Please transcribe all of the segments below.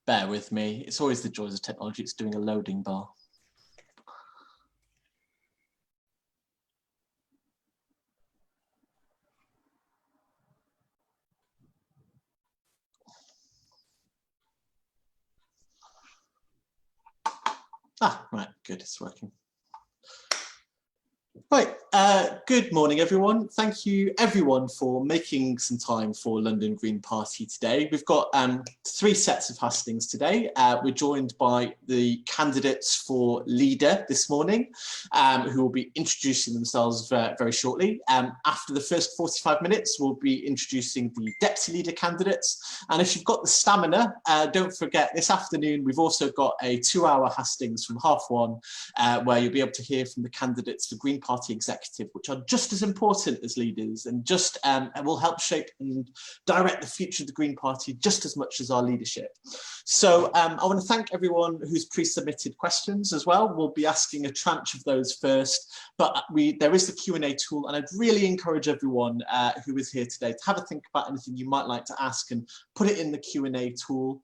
Bear with me. It's always the joys of technology. It's doing a loading bar. Right, good, it's working. Right, good morning everyone. Thank you everyone for making some time for London Green Party today. We've got 3 sets of hustings today. We're joined by the candidates for leader this morning, who will be introducing themselves very shortly. After the first 45 minutes, we'll be introducing the deputy leader candidates. And if you've got the stamina, don't forget this afternoon, we've also got a 2-hour hustings from 1:30, where you'll be able to hear from the candidates for Green Party executive, which are just as important as leaders and just will help shape and direct the future of the Green Party just as much as our leadership. So I want to thank everyone who's pre-submitted questions as well. We'll be asking a tranche of those first, but there is the Q&A tool, and I'd really encourage everyone who is here today to have a think about anything you might like to ask and put it in the Q&A tool,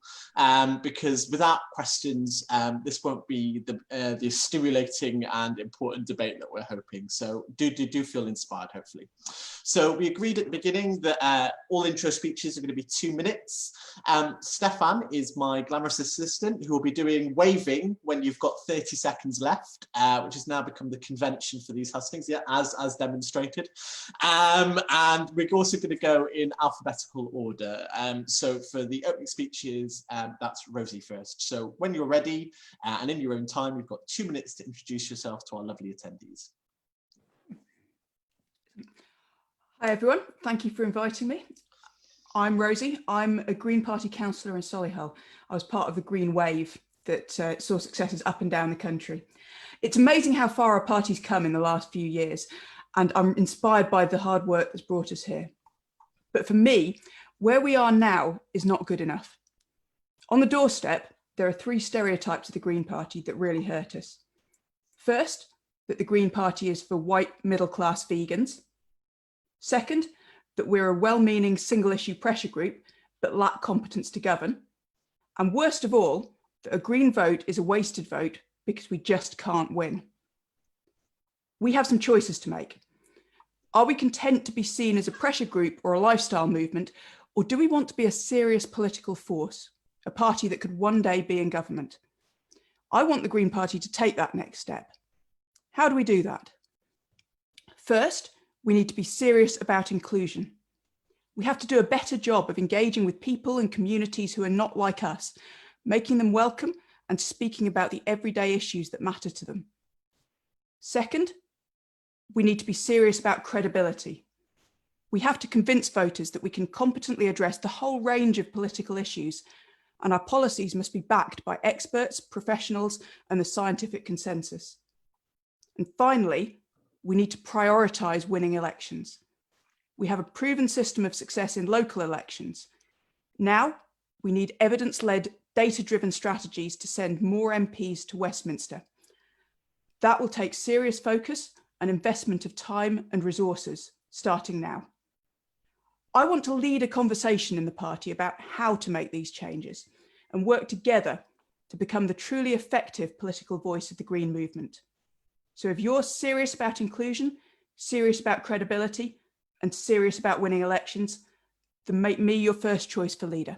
because without questions, this won't be the stimulating and important debate that we're hoping. So do feel inspired, hopefully. So we agreed at the beginning that all intro speeches are going to be 2 minutes. Stefan is my glamorous assistant who will be doing waving when you've got 30 seconds left, which has now become the convention for these hustings, yeah, as demonstrated. And we're also going to go in alphabetical order. So for the opening speeches, that's Rosie first. So when you're ready and in your own time, you've got 2 minutes to introduce yourself to our lovely attendees. Hi everyone, thank you for inviting me. I'm Rosie. I'm a Green Party councillor in Solihull. I was part of the Green Wave that saw successes up and down the country. It's amazing how far our party's come in the last few years, and I'm inspired by the hard work that's brought us here. But for me, where we are now is not good enough. On the doorstep, there are 3 stereotypes of the Green Party that really hurt us. First, that the Green Party is for white middle-class vegans. Second, that we're a well-meaning single-issue pressure group, but lack competence to govern. And worst of all, that a Green vote is a wasted vote because we just can't win. We have some choices to make. Are we content to be seen as a pressure group or a lifestyle movement, or do we want to be a serious political force, a party that could one day be in government? I want the Green Party to take that next step. How do we do that? First, we need to be serious about inclusion. We have to do a better job of engaging with people and communities who are not like us, making them welcome and speaking about the everyday issues that matter to them. Second, we need to be serious about credibility. We have to convince voters that we can competently address the whole range of political issues, and our policies must be backed by experts, professionals, and the scientific consensus. And finally, we need to prioritise winning elections. We have a proven system of success in local elections. Now, we need evidence-led, data-driven strategies to send more MPs to Westminster. That will take serious focus and investment of time and resources, starting now. I want to lead a conversation in the party about how to make these changes and work together to become the truly effective political voice of the Green movement. So if you're serious about inclusion, serious about credibility, and serious about winning elections, then make me your first choice for leader.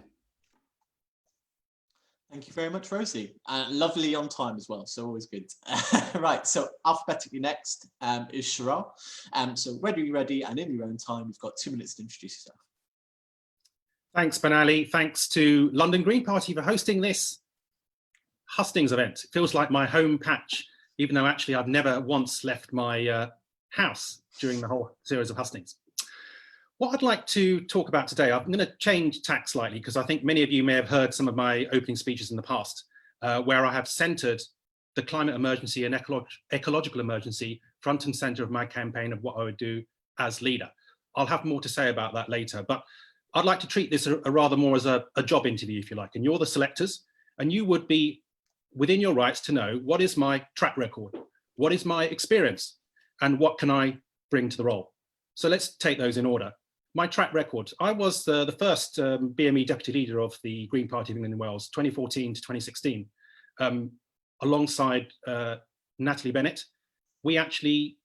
Thank you very much, Rosie. Lovely on time as well, so always good. Right, so alphabetically next is Shara. So when you're ready and in your own time, you've got 2 minutes to introduce yourself. Thanks, Benali. Thanks to London Green Party for hosting this hustings event. It feels like my home patch, even though actually I've never once left my house during the whole series of hustings. What I'd like to talk about today, I'm going to change tack slightly because I think many of you may have heard some of my opening speeches in the past, where I have centred the climate emergency and ecological emergency front and centre of my campaign of what I would do as leader. I'll have more to say about that later, but I'd like to treat this rather more as a job interview, if you like, and you're the selectors, and you would be within your rights to know what is my track record, what is my experience, and what can I bring to the role. So let's take those in order. my track record. I was the first BME deputy leader of the Green Party of England and Wales, 2014 to 2016, alongside Natalie Bennett. We actually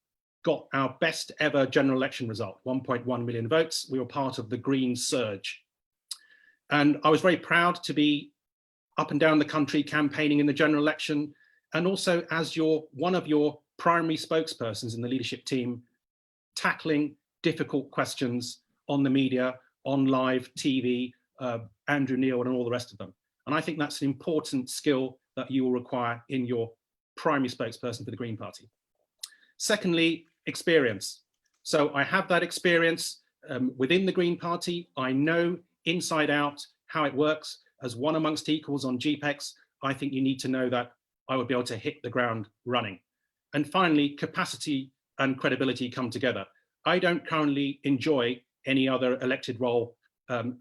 got our best ever general election result, 1.1 million votes. We were part of the Green Surge. And I was very proud to be up and down the country campaigning in the general election, and also as one of your primary spokespersons in the leadership team, tackling difficult questions on the media, on live TV, Andrew Neil and all the rest of them. And I think that's an important skill that you will require in your primary spokesperson for the Green Party. Secondly, experience. So I have that experience within the Green Party. I know inside out how it works. As one amongst equals on GPEX, I think you need to know that I would be able to hit the ground running. And finally, capacity and credibility come together. I don't currently enjoy any other elected role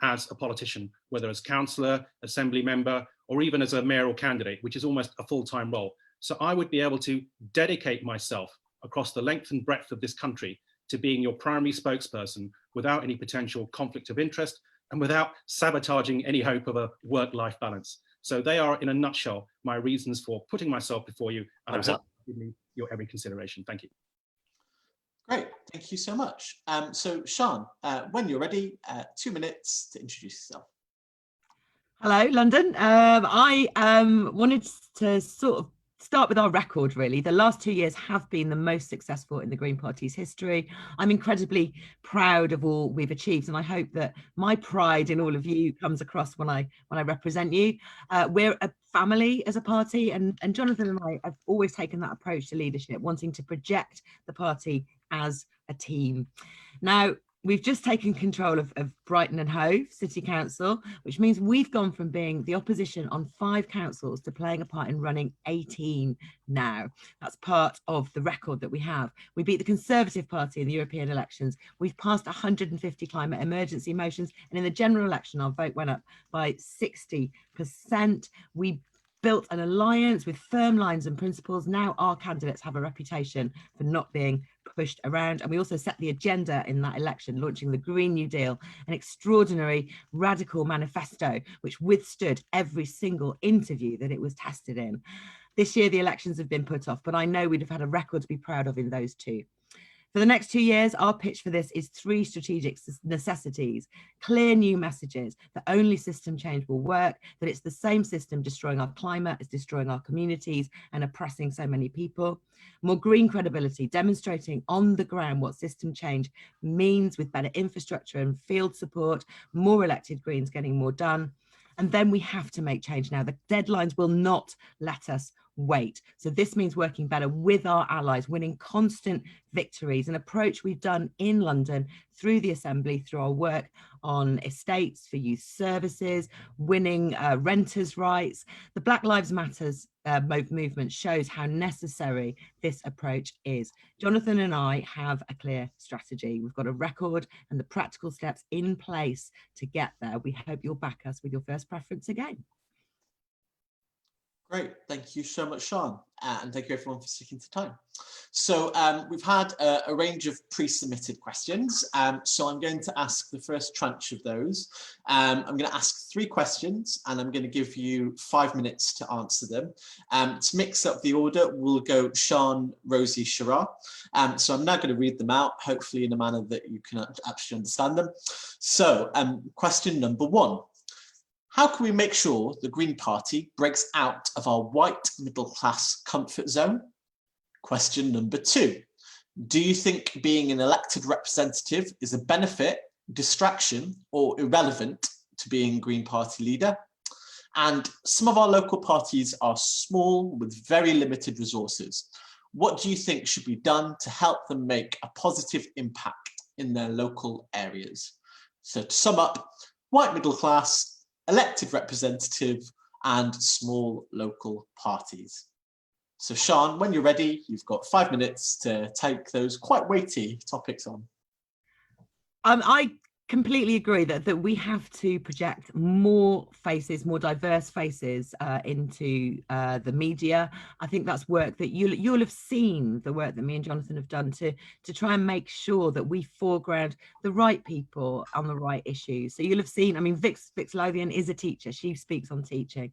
as a politician, whether as councillor, assembly member, or even as a mayoral candidate, which is almost a full-time role. So I would be able to dedicate myself across the length and breadth of this country to being your primary spokesperson without any potential conflict of interest and without sabotaging any hope of a work-life balance. So they are, in a nutshell, my reasons for putting myself before you, and I hope you give me your every consideration. Thank you. Great, thank you so much. So Sian, when you're ready, 2 minutes to introduce yourself. Hello, London. I wanted to sort of start with our record, really. The last 2 years have been the most successful in the Green Party's history. I'm incredibly proud of all we've achieved, and I hope that my pride in all of you comes across when I represent you. We're a family as a party, and Jonathan and I have always taken that approach to leadership, wanting to project the party as a team. Now, we've just taken control of Brighton and Hove City Council, which means we've gone from being the opposition on 5 councils to playing a part in running 18 now. That's part of the record that we have. We beat the Conservative Party in the European elections. We've passed 150 climate emergency motions, and in the general election, our vote went up by 60%. We built an alliance with firm lines and principles. Now our candidates have a reputation for not being pushed around. And we also set the agenda in that election, launching the Green New Deal, an extraordinary radical manifesto, which withstood every single interview that it was tested in. This year, the elections have been put off, but I know we'd have had a record to be proud of in those 2. For the next 2 years, our pitch for this is 3 strategic necessities: clear new messages that only system change will work, that it's the same system destroying our climate, it's destroying our communities and oppressing so many people; more green credibility, demonstrating on the ground what system change means with better infrastructure and field support, more elected Greens getting more done. And then we have to make change now. The deadlines will not let us wait. So this means working better with our allies, winning constant victories, an approach we've done in London through the Assembly, through our work on estates for youth services, winning renters' rights. The Black Lives Matter movement shows how necessary this approach is. Jonathan and I have a clear strategy. We've got a record and the practical steps in place to get there. We hope you'll back us with your first preference again. Great, thank you so much, Sian, and thank you everyone for sticking to time. So we've had a range of pre-submitted questions, so I'm going to ask the first tranche of those. I'm going to ask 3 questions, and I'm going to give you 5 minutes to answer them. To mix up the order, we'll go Sian, Rosie, Shara. So I'm now going to read them out, hopefully in a manner that you can actually understand them. So question number 1. How can we make sure the Green Party breaks out of our white middle-class comfort zone? Question number 2. Do you think being an elected representative is a benefit, distraction, or irrelevant to being Green Party leader? And some of our local parties are small with very limited resources. What do you think should be done to help them make a positive impact in their local areas? So to sum up, white middle class, elected representative, and small local parties. So Sian, when you're ready, you've got 5 minutes to take those quite weighty topics on. I completely agree that we have to project more faces, more diverse faces into the media. I think that's work that you'll have seen, the work that me and Jonathan have done to try and make sure that we foreground the right people on the right issues. So you'll have seen, I mean, Vix Lothian is a teacher. She speaks on teaching.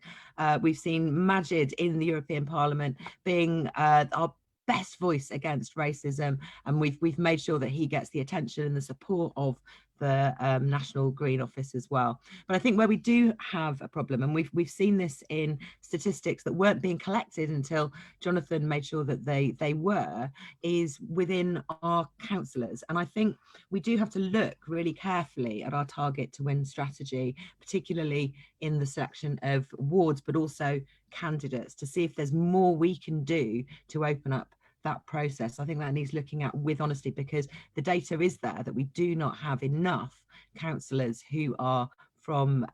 We've seen Majid in the European Parliament being our best voice against racism, and we've made sure that he gets the attention and the support of the National Green Office as well. But I think where we do have a problem, and we've seen this in statistics that weren't being collected until Jonathan made sure that they were, is within our councillors. And I think we do have to look really carefully at our target to win strategy, particularly in the selection of wards, but also candidates, to see if there's more we can do to open up that process. I think that needs looking at with honesty, because the data is there that we do not have enough councillors who are from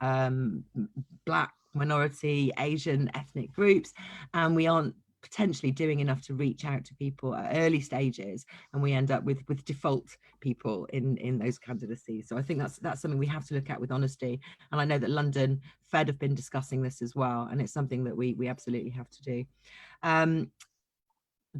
Black, minority, Asian ethnic groups, and we aren't potentially doing enough to reach out to people at early stages, and we end up with default people in those candidacies. So I think that's something we have to look at with honesty, and I know that London Fed have been discussing this as well, and it's something that we absolutely have to do.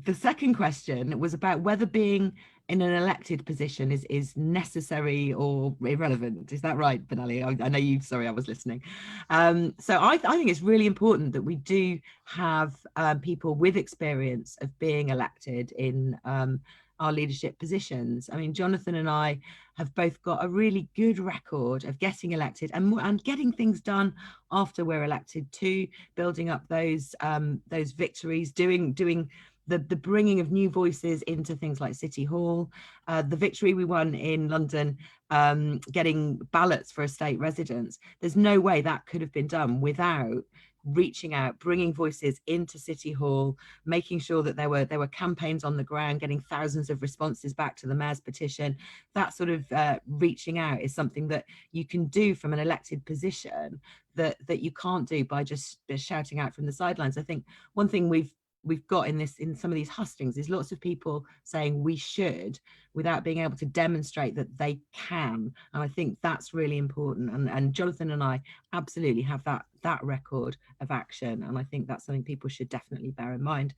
The second question was about whether being in an elected position is necessary or irrelevant. Is that right, Benali? I know you, sorry, I was listening. So I think it's really important that we do have people with experience of being elected in our leadership positions. I mean, Jonathan and I have both got a really good record of getting elected and getting things done after we're elected too, building up those victories, doing the bringing of new voices into things like City Hall, the victory we won in London, getting ballots for estate residents. There's no way that could have been done without reaching out, bringing voices into City Hall, making sure that there were campaigns on the ground, getting thousands of responses back to the mayor's petition. That sort of reaching out is something that you can do from an elected position that you can't do by just shouting out from the sidelines. I think one thing we've got in some of these hustings is lots of people saying we should without being able to demonstrate that they can, and I think that's really important, and Jonathan and I absolutely have that record of action, and I think that's something people should definitely bear in mind.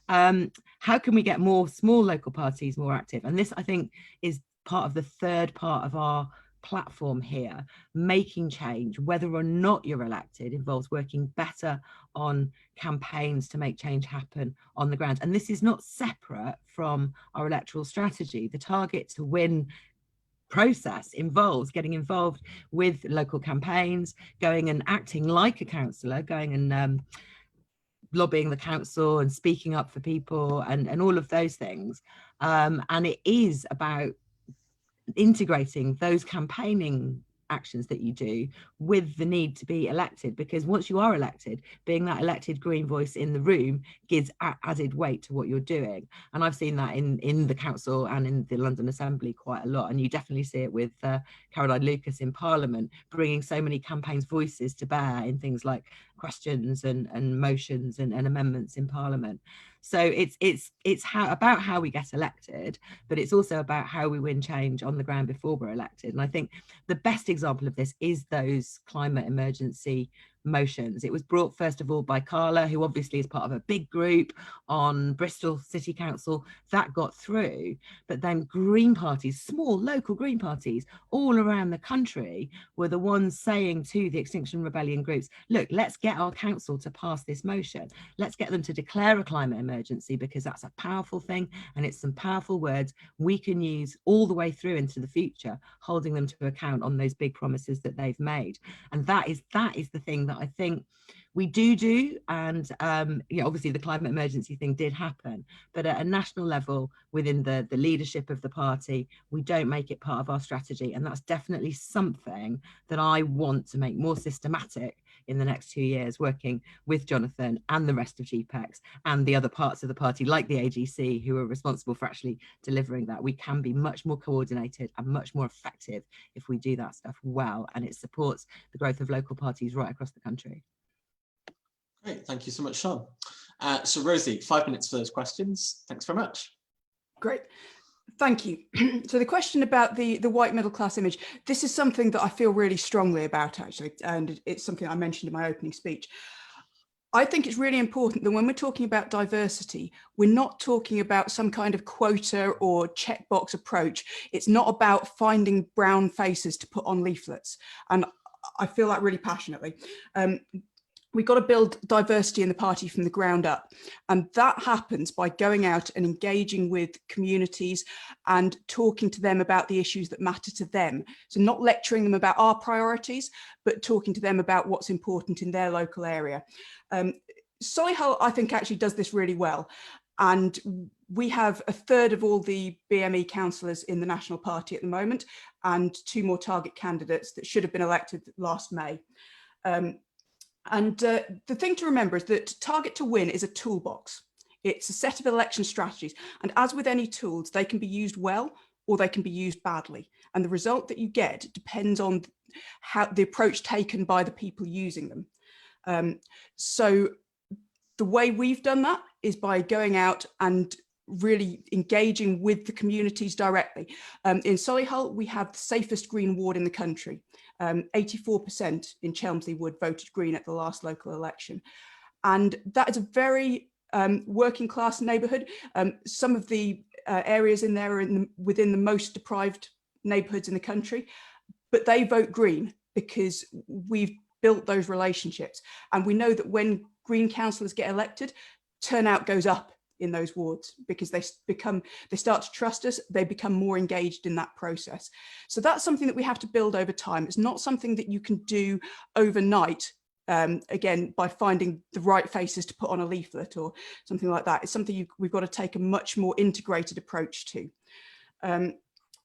How can we get more small local parties more active? And this, I think, is part of the third part of our platform here. Making change, whether or not you're elected, involves working better on campaigns to make change happen on the ground. And this is not separate from our electoral strategy. The target to win process involves getting involved with local campaigns, going and acting like a councillor, going and lobbying the council and speaking up for people and all of those things. And it is about integrating those campaigning actions that you do with the need to be elected, because once you are elected, being that elected green voice in the room gives added weight to what you're doing. And I've seen that in the council and in the London Assembly quite a lot, and you definitely see it with Caroline Lucas in Parliament, bringing so many campaigns' voices to bear in things like questions and motions and amendments in Parliament. So it's about how we get elected, but it's also about how we win change on the ground before we're elected. And I think the best example of this is those climate emergency motions. It was brought first of all by Carla, who obviously is part of a big group on Bristol City Council. That got through, but then Green parties, small local Green parties all around the country, were the ones saying to the Extinction Rebellion groups, look, let's get our council to pass this motion. Let's get them to declare a climate emergency, because that's a powerful thing and it's some powerful words we can use all the way through into the future, holding them to account on those big promises that they've made. And that is the thing that I think we do. And obviously the climate emergency thing did happen, but at a national level within the leadership of the party, we don't make it part of our strategy. And that's definitely something that I want to make more systematic in the next 2 years, working with Jonathan and the rest of GPEX and the other parts of the party like the AGC, who are responsible for actually delivering that. We can be much more coordinated and much more effective if we do that stuff well, and it supports the growth of local parties right across the country. Great, thank you so much, Sean. So Rosie, 5 minutes for those questions. Thanks very much. Great. Thank you. So the question about the white middle class image, this is something that I feel really strongly about, actually, and it's something I mentioned in my opening speech. I think it's really important that when we're talking about diversity, we're not talking about some kind of quota or checkbox approach. It's not about finding brown faces to put on leaflets. And I feel that really passionately. We've got to build diversity in the party from the ground up. And that happens by going out and engaging with communities and talking to them about the issues that matter to them. So not lecturing them about our priorities, but talking to them about what's important in their local area. Solihull, I think, actually does this really well. And we have a third of all the BME councillors in the National Party at the moment, and 2 more target candidates that should have been elected last May. The thing to remember is that Target to Win is a toolbox. It's a set of election strategies. And as with any tools, they can be used well or they can be used badly. And the result that you get depends on how the approach taken by the people using them. So the way we've done that is by going out and really engaging with the communities directly. In Solihull, we have the safest green ward in the country. 84% in Chelmsley Wood voted Green at the last local election. And that is a very working class neighbourhood. Some of the areas in there are within the most deprived neighbourhoods in the country, but they vote Green because we've built those relationships. And we know that when Green councillors get elected, turnout goes up in those wards because they start to trust us, they become more engaged in that process. So that's something that we have to build over time. It's not something that you can do overnight, again, by finding the right faces to put on a leaflet or something like that. It's something we've got to take a much more integrated approach to.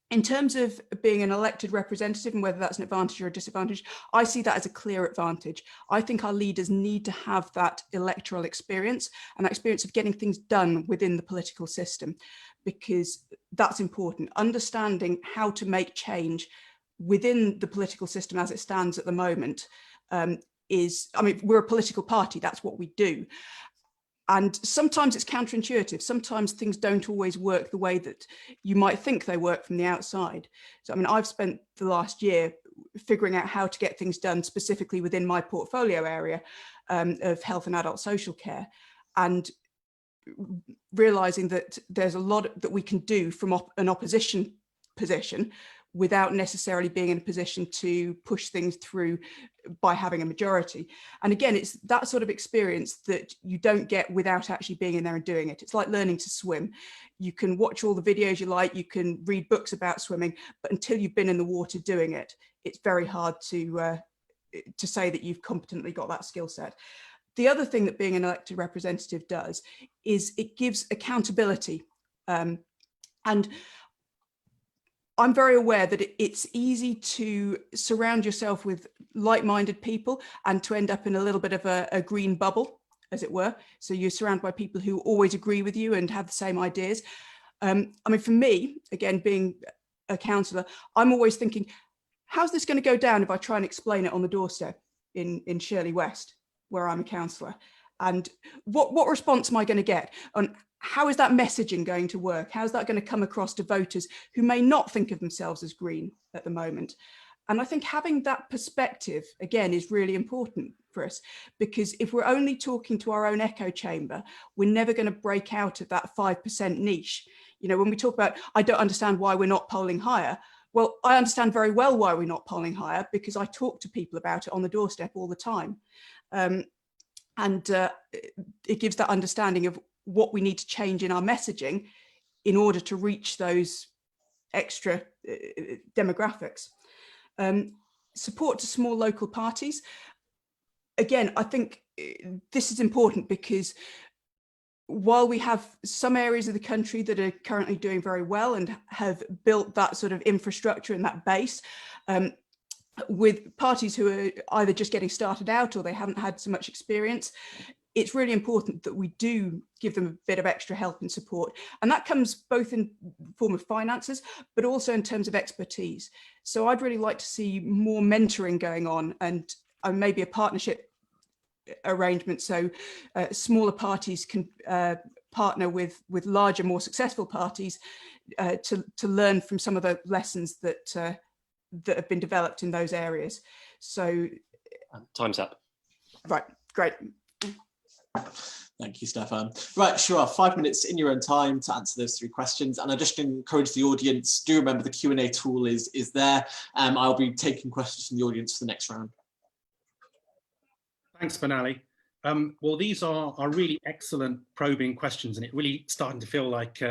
In terms of being an elected representative and whether that's an advantage or a disadvantage, I see that as a clear advantage. I think our leaders need to have that electoral experience and that experience of getting things done within the political system, because that's important. Understanding how to make change within the political system as it stands at the moment we're a political party, that's what we do. And sometimes it's counterintuitive. Sometimes things don't always work the way that you might think they work from the outside. So, I've spent the last year figuring out how to get things done specifically within my portfolio area of health and adult social care, and realizing that there's a lot that we can do from an opposition position without necessarily being in a position to push things through by having a majority. And again, it's that sort of experience that you don't get without actually being in there and doing it. It's like learning to swim. You can watch all the videos you like, you can read books about swimming, but until you've been in the water doing it, it's very hard to say that you've competently got that skill set. The other thing that being an elected representative does is it gives accountability. And I'm very aware that it's easy to surround yourself with like-minded people and to end up in a little bit of a green bubble, as it were. So you're surrounded by people who always agree with you and have the same ideas. For me, again, being a councillor, I'm always thinking, how's this going to go down if I try and explain it on the doorstep in Shirley West, where I'm a councillor? And what response am I going to get? And how is that messaging going to work? How's that going to come across to voters who may not think of themselves as green at the moment? And I think having that perspective, again, is really important for us, because if we're only talking to our own echo chamber, we're never going to break out of that 5% niche. When we talk about, I don't understand why we're not polling higher. Well, I understand very well why we're not polling higher, because I talk to people about it on the doorstep all the time. It gives that understanding of what we need to change in our messaging in order to reach those extra demographics. Support to small local parties. Again, I think this is important because while we have some areas of the country that are currently doing very well and have built that sort of infrastructure and that base, with parties who are either just getting started out or they haven't had so much experience, it's really important that we do give them a bit of extra help and support. And that comes both in the form of finances, but also in terms of expertise. So I'd really like to see more mentoring going on and maybe a partnership arrangement so smaller parties can partner with larger, more successful parties to learn from some of the lessons that have been developed in those areas. So time's up. Right, great. Thank you, Stefan. Right, sure, 5 minutes in your own time to answer those 3 questions. And I just encourage the audience, do remember the Q&A tool is there. I'll be taking questions from the audience for the next round. Thanks, Benali. Well, these are really excellent probing questions, and it really starting to feel like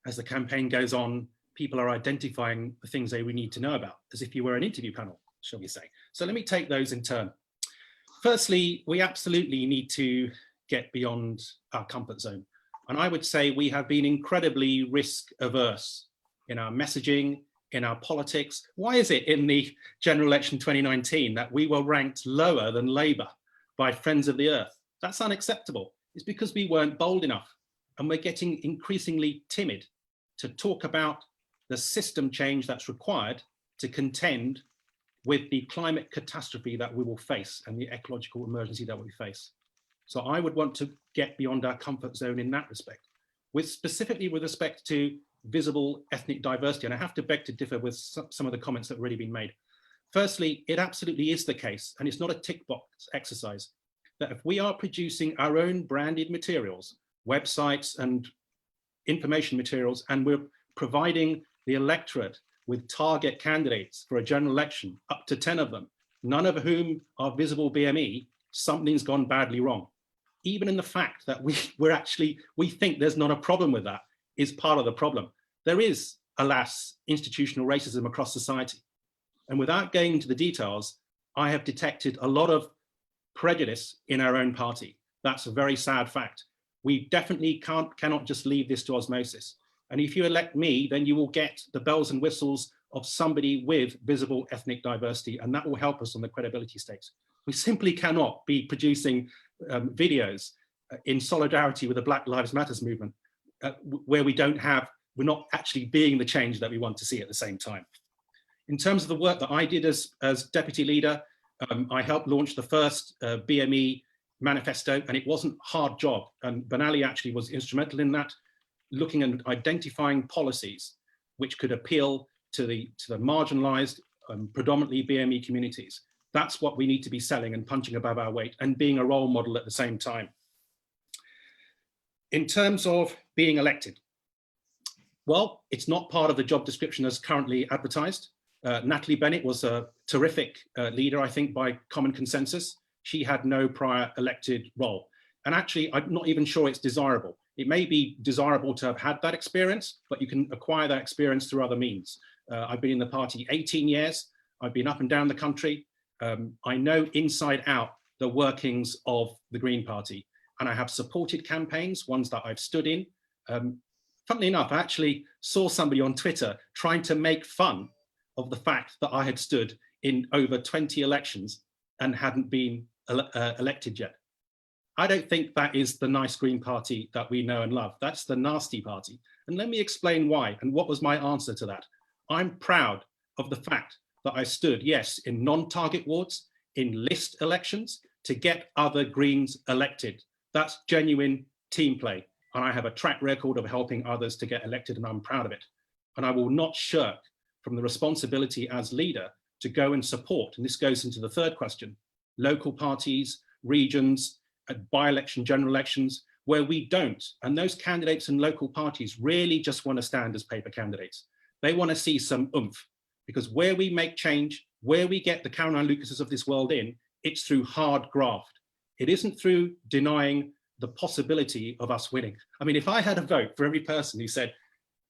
as the campaign goes on, people are identifying the things they need to know about, as if you were an interview panel, shall we say. So let me take those in turn. Firstly, we absolutely need to get beyond our comfort zone. And I would say we have been incredibly risk averse in our messaging, in our politics. Why is it in the general election 2019 that we were ranked lower than Labour by Friends of the Earth? That's unacceptable. It's because we weren't bold enough, and we're getting increasingly timid to talk about the system change that's required to contend with the climate catastrophe that we will face and the ecological emergency that we face. So I would want to get beyond our comfort zone in that respect, specifically with respect to visible ethnic diversity. And I have to beg to differ with some of the comments that have already been made. Firstly, it absolutely is the case, and it's not a tick box exercise, that if we are producing our own branded materials, websites and information materials, and we're providing the electorate with target candidates for a general election, up to 10 of them, none of whom are visible BME, something's gone badly wrong. Even in the fact that we think there's not a problem with that is part of the problem. There is, alas, institutional racism across society. And without going into the details, I have detected a lot of prejudice in our own party. That's a very sad fact. We definitely cannot just leave this to osmosis. And if you elect me, then you will get the bells and whistles of somebody with visible ethnic diversity, and that will help us on the credibility stakes. We simply cannot be producing videos in solidarity with the Black Lives Matter movement where we're not actually being the change that we want to see at the same time. In terms of the work that I did as deputy leader, I helped launch the first BME manifesto, and it wasn't a hard job. And Benali actually was instrumental in that, looking and identifying policies which could appeal to the marginalized, predominantly BME communities. That's what we need to be selling and punching above our weight and being a role model at the same time. In terms of being elected, well, it's not part of the job description as currently advertised. Natalie Bennett was a terrific leader, I think, by common consensus. She had no prior elected role. And actually, I'm not even sure it's desirable. It may be desirable to have had that experience, but you can acquire that experience through other means. I've been in the party 18 years. I've been up and down the country. I know inside out the workings of the Green Party, and I have supported campaigns, ones that I've stood in. Funnily enough, I actually saw somebody on Twitter trying to make fun of the fact that I had stood in over 20 elections and hadn't been elected yet. I don't think that is the nice Green Party that we know and love. That's the nasty party. And let me explain why and what was my answer to that. I'm proud of the fact that I stood, yes, in non-target wards, in list elections, to get other Greens elected. That's genuine team play. And I have a track record of helping others to get elected, and I'm proud of it. And I will not shirk from the responsibility as leader to go and support, and this goes into the third question, local parties, regions, by-election, general elections, where we don't. And those candidates and local parties really just want to stand as paper candidates. They want to see some oomph, because where we make change, where we get the Caroline Lucases of this world in, it's through hard graft. It isn't through denying the possibility of us winning. I mean, if I had a vote for every person who said,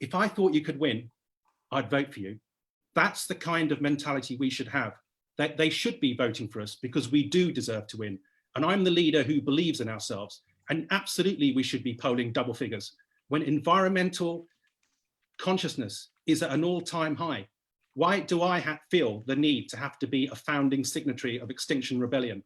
if I thought you could win, I'd vote for you. That's the kind of mentality we should have, that they should be voting for us because we do deserve to win. And I'm the leader who believes in ourselves. And absolutely, we should be polling double figures. When environmental consciousness is at an all-time high, why do I feel the need to have to be a founding signatory of Extinction Rebellion?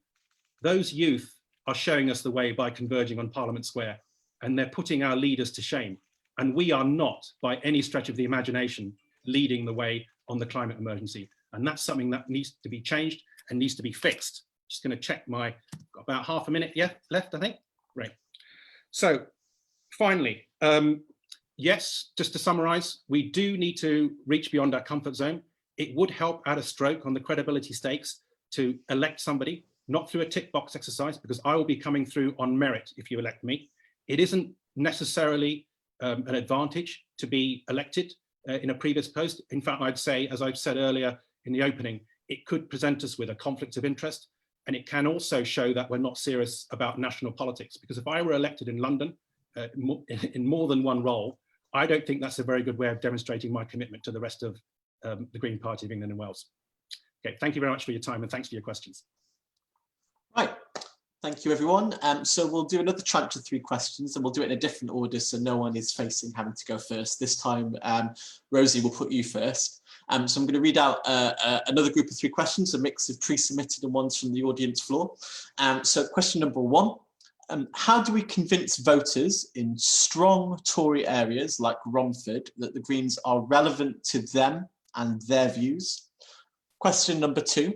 Those youth are showing us the way by converging on Parliament Square, and they're putting our leaders to shame. And we are not, by any stretch of the imagination, leading the way on the climate emergency. And that's something that needs to be changed and needs to be fixed. Just going to check got about half a minute left, I think. Right. So finally, yes, just to summarise, we do need to reach beyond our comfort zone. It would help add a stroke on the credibility stakes to elect somebody, not through a tick box exercise, because I will be coming through on merit if you elect me. It isn't necessarily an advantage to be elected in a previous post. In fact, I'd say, as I've said earlier in the opening, it could present us with a conflict of interest, and it can also show that we're not serious about national politics. Because if I were elected in London in more than one role, I don't think that's a very good way of demonstrating my commitment to the rest of the Green Party of England and Wales. Okay, thank you very much for your time, and thanks for your questions. Right, thank you everyone. So we'll do another tranche of 3 questions, and we'll do it in a different order so no one is facing having to go first. This time, Rosie will put you first. So I'm going to read out another group of 3 questions, a mix of pre-submitted and ones from the audience floor. So question number 1, how do we convince voters in strong Tory areas like Romford that the Greens are relevant to them and their views? Question number 2,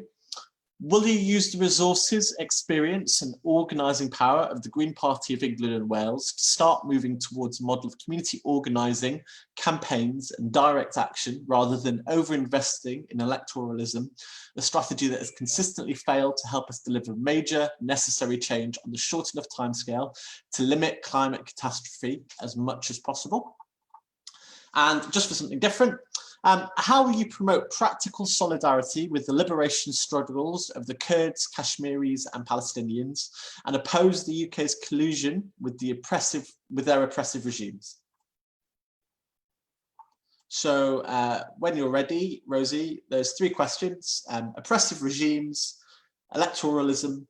will you use the resources, experience and organising power of the Green Party of England and Wales to start moving towards a model of community organising, campaigns and direct action rather than over-investing in electoralism, a strategy that has consistently failed to help us deliver major necessary change on the short enough timescale to limit climate catastrophe as much as possible? And just for something different, how will you promote practical solidarity with the liberation struggles of the Kurds, Kashmiris and Palestinians and oppose the UK's collusion with their oppressive regimes? So when you're ready, Rosie, there's 3 questions: oppressive regimes, electoralism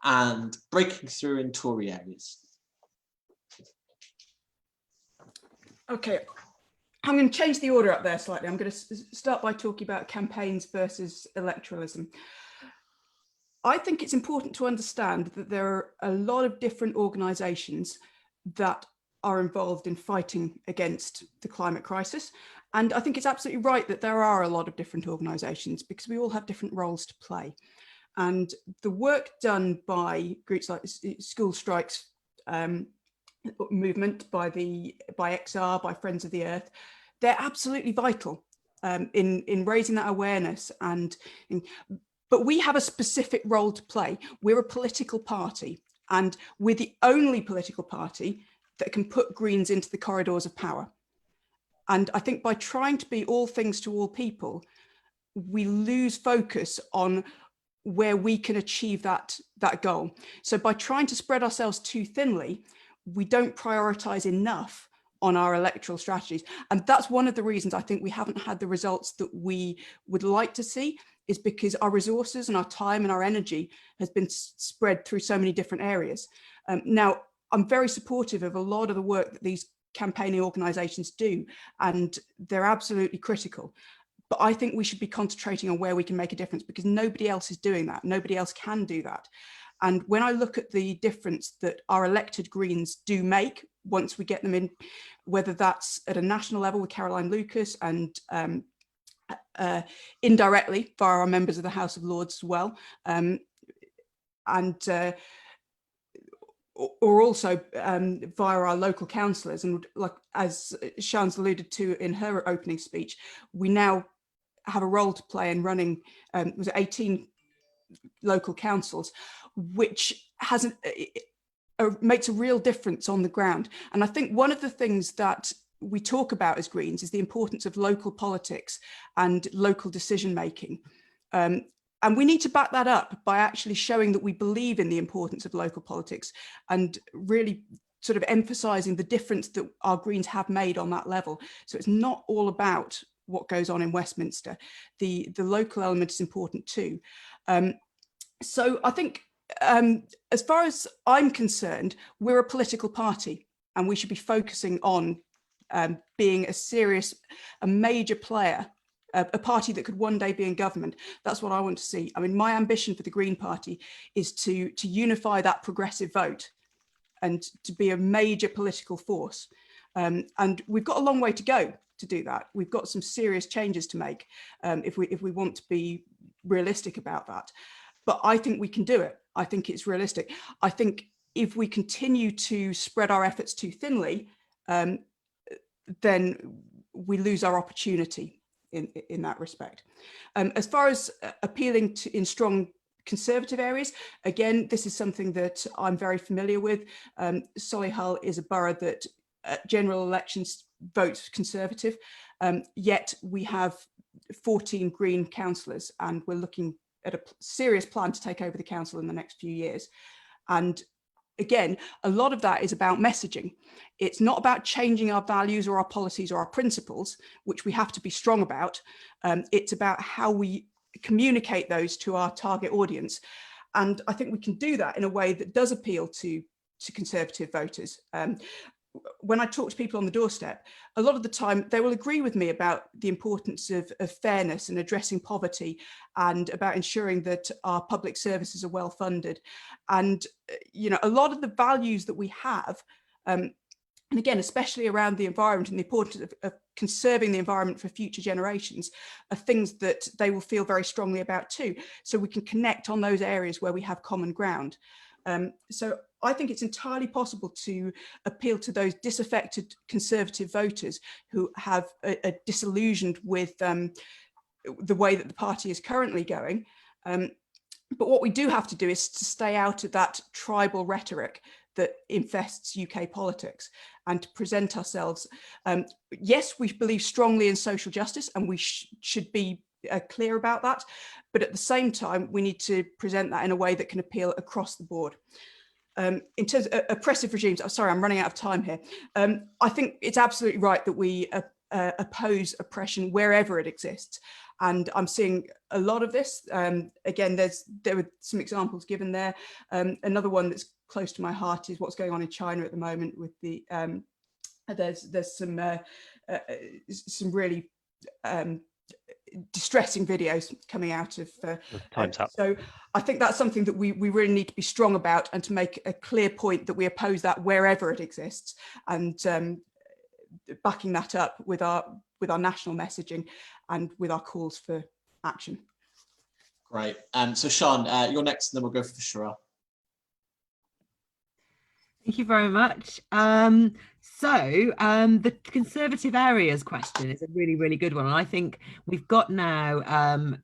and breaking through in Tory areas. Okay. I'm going to change the order up there slightly. I'm going to start by talking about campaigns versus electoralism. I think it's important to understand that there are a lot of different organisations that are involved in fighting against the climate crisis. And I think it's absolutely right that there are a lot of different organisations because we all have different roles to play. And the work done by groups like School Strikes movement, by XR, by Friends of the Earth, they're absolutely vital in raising that awareness. But we have a specific role to play. We're a political party, and we're the only political party that can put Greens into the corridors of power. And I think by trying to be all things to all people, we lose focus on where we can achieve that goal. So by trying to spread ourselves too thinly, we don't prioritise enough on our electoral strategies. And that's one of the reasons I think we haven't had the results that we would like to see, is because our resources and our time and our energy has been spread through so many different areas. Now, I'm very supportive of a lot of the work that these campaigning organisations do, and they're absolutely critical. But I think we should be concentrating on where we can make a difference, because nobody else is doing that. Nobody else can do that. And when I look at the difference that our elected Greens do make once we get them in, whether that's at a national level with Caroline Lucas and indirectly via our members of the House of Lords as well, or also via our local councillors. And like as Sian's alluded to in her opening speech, we now have a role to play in running was it 18 local councils, which makes a real difference on the ground. And I think one of the things that we talk about as Greens is the importance of local politics and local decision making. And we need to back that up by actually showing that we believe in the importance of local politics and really sort of emphasising the difference that our Greens have made on that level. So it's not all about what goes on in Westminster. The local element is important too. So I think as far as I'm concerned, we're a political party and we should be focusing on being a major player, a party that could one day be in government. That's what I want to see. I mean, my ambition for the Green Party is to unify that progressive vote and to be a major political force. And we've got a long way to go to do that. We've got some serious changes to make if we want to be realistic about that. But I think we can do it. I think it's realistic. I think if we continue to spread our efforts too thinly, then we lose our opportunity in that respect. As far as appealing to in strong Conservative areas, again, this is something that I'm very familiar with. Solihull is a borough that general elections votes Conservative, yet we have 14 Green councillors, and we're looking at a serious plan to take over the council in the next few years. And again, a lot of that is about messaging. It's not about changing our values or our policies or our principles, which we have to be strong about. It's about how we communicate those to our target audience. And I think we can do that in a way that does appeal to Conservative voters. When I talk to people on the doorstep, a lot of the time they will agree with me about the importance of fairness and addressing poverty, and about ensuring that our public services are well funded. And, you know, a lot of the values that we have, and again, especially around the environment and the importance of conserving the environment for future generations, are things that they will feel very strongly about too. So we can connect on those areas where we have common ground. So I think it's entirely possible to appeal to those disaffected Conservative voters who have a disillusioned with the way that the party is currently going. But what we do have to do is to stay out of that tribal rhetoric that infests UK politics, and to present ourselves. Yes, we believe strongly in social justice, and we should be clear about that. But at the same time, we need to present that in a way that can appeal across the board. In terms of oppressive regimes, I'm sorry, I'm running out of time here. I think it's absolutely right that we oppose oppression wherever it exists. And I'm seeing a lot of this. Again, there were some examples given there. Another one that's close to my heart is what's going on in China at the moment with the, there's some really distressing videos coming out of time's up. So I think that's something that we really need to be strong about, and to make a clear point that we oppose that wherever it exists, and backing that up with our national messaging and with our calls for action. Great. So Sean, you're next, and then we'll go for Shira. Thank you very much. The Conservative areas question is a really, really good one. And I think we've got now,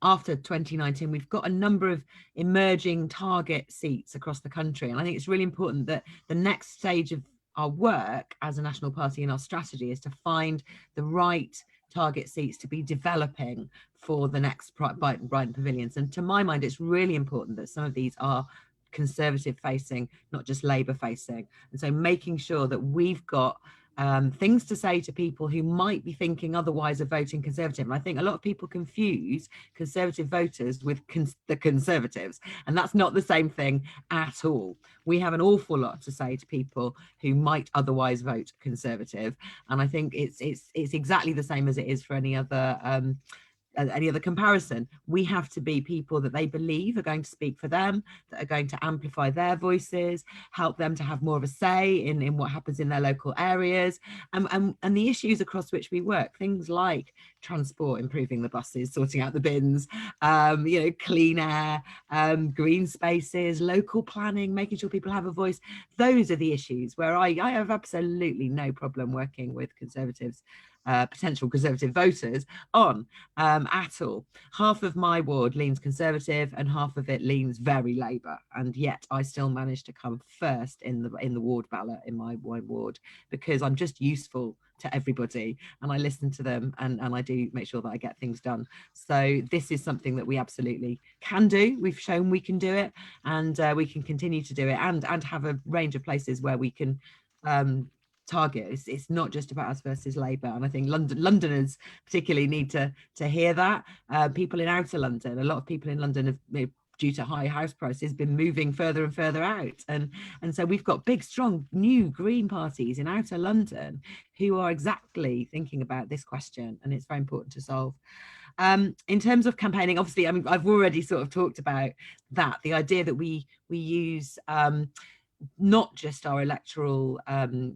after 2019, we've got a number of emerging target seats across the country. And I think it's really important that the next stage of our work as a national party in our strategy is to find the right target seats to be developing for the next Brighton Pavilions. And to my mind, it's really important that some of these are Conservative facing, not just Labour facing. And so making sure that we've got things to say to people who might be thinking otherwise of voting Conservative. And I think a lot of people confuse Conservative voters with the Conservatives, and that's not the same thing at all. We have an awful lot to say to people who might otherwise vote Conservative, and I think it's exactly the same as it is for any other comparison. We have to be people that they believe are going to speak for them, that are going to amplify their voices, help them to have more of a say in what happens in their local areas, and the issues across which we work, things like transport, improving the buses, sorting out the bins, clean air, green spaces, local planning, making sure people have a voice. Those are the issues where I have absolutely no problem working with Conservatives, potential Conservative voters on at all. Half of my ward leans Conservative and half of it leans very Labour, and yet I still manage to come first in the ward ballot in my ward, because I'm just useful to everybody and I listen to them, and I do make sure that I get things done. So this is something that we absolutely can do. We've shown we can do it, and we can continue to do it, and have a range of places where we can target. It's not just about us versus Labour, and I think Londoners particularly need to hear that. People in outer London, a lot of people in London have, due to high house prices, been moving further and further out, and so we've got big, strong new Green parties in outer London who are exactly thinking about this question, and it's very important to solve. In terms of campaigning, obviously, I mean, I've already sort of talked about that, the idea that we use not just our electoral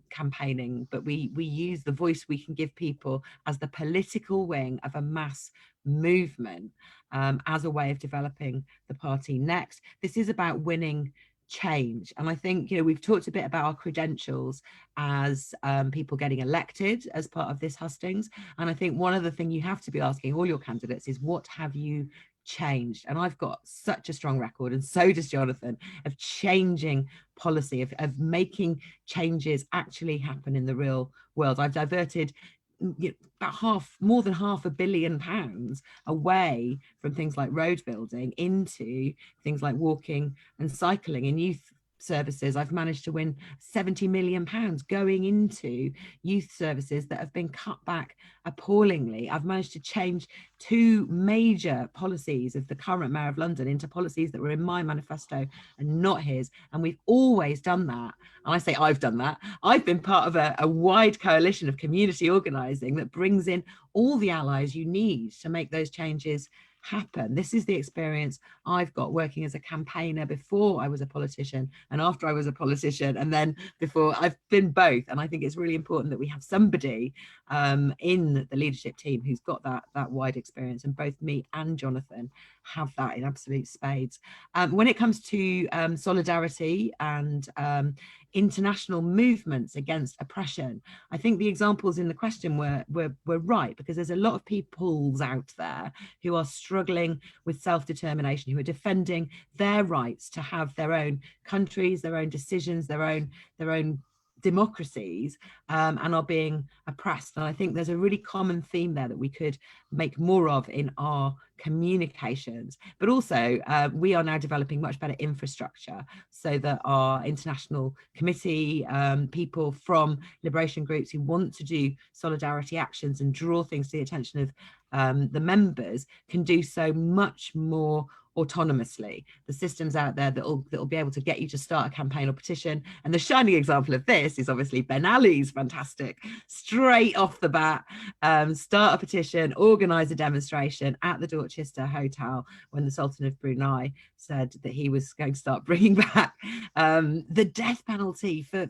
campaigning, but we use the voice we can give people as the political wing of a mass movement, as a way of developing the party next. This is about winning change. And I think, you know, we've talked a bit about our credentials as people getting elected as part of this hustings. And I think one of the things you have to be asking all your candidates is, what have you changed? And I've got such a strong record, and so does Jonathan, of changing policy, of making changes actually happen in the real world. I've diverted about more than £500 million away from things like road building into things like walking and cycling and youth services. I've managed to win £70 million going into youth services that have been cut back appallingly. I've managed to change 2 major policies of the current Mayor of London into policies that were in my manifesto and not his. And we've always done that. And I say I've done that. I've been part of a wide coalition of community organising that brings in all the allies you need to make those changes happen. This is the experience I've got working as a campaigner before I was a politician and after I was a politician, and then before. I've been both, and I think it's really important that we have somebody in the leadership team who's got that wide experience, and both me and Jonathan have that in absolute spades. When it comes to solidarity and international movements against oppression, I think the examples in the question were right, because there's a lot of peoples out there who are struggling with self-determination, who are defending their rights to have their own countries, their own decisions, their own democracies, and are being oppressed. And I think there's a really common theme there that we could make more of in our communications. But also we are now developing much better infrastructure so that our international committee, people from liberation groups who want to do solidarity actions and draw things to the attention of the members, can do so much more autonomously. The systems out there that'll be able to get you to start a campaign or petition. And the shining example of this is obviously Ben Ali's fantastic, straight off the bat, start a petition, organise a demonstration at the Dorchester Hotel when the Sultan of Brunei said that he was going to start bringing back the death penalty for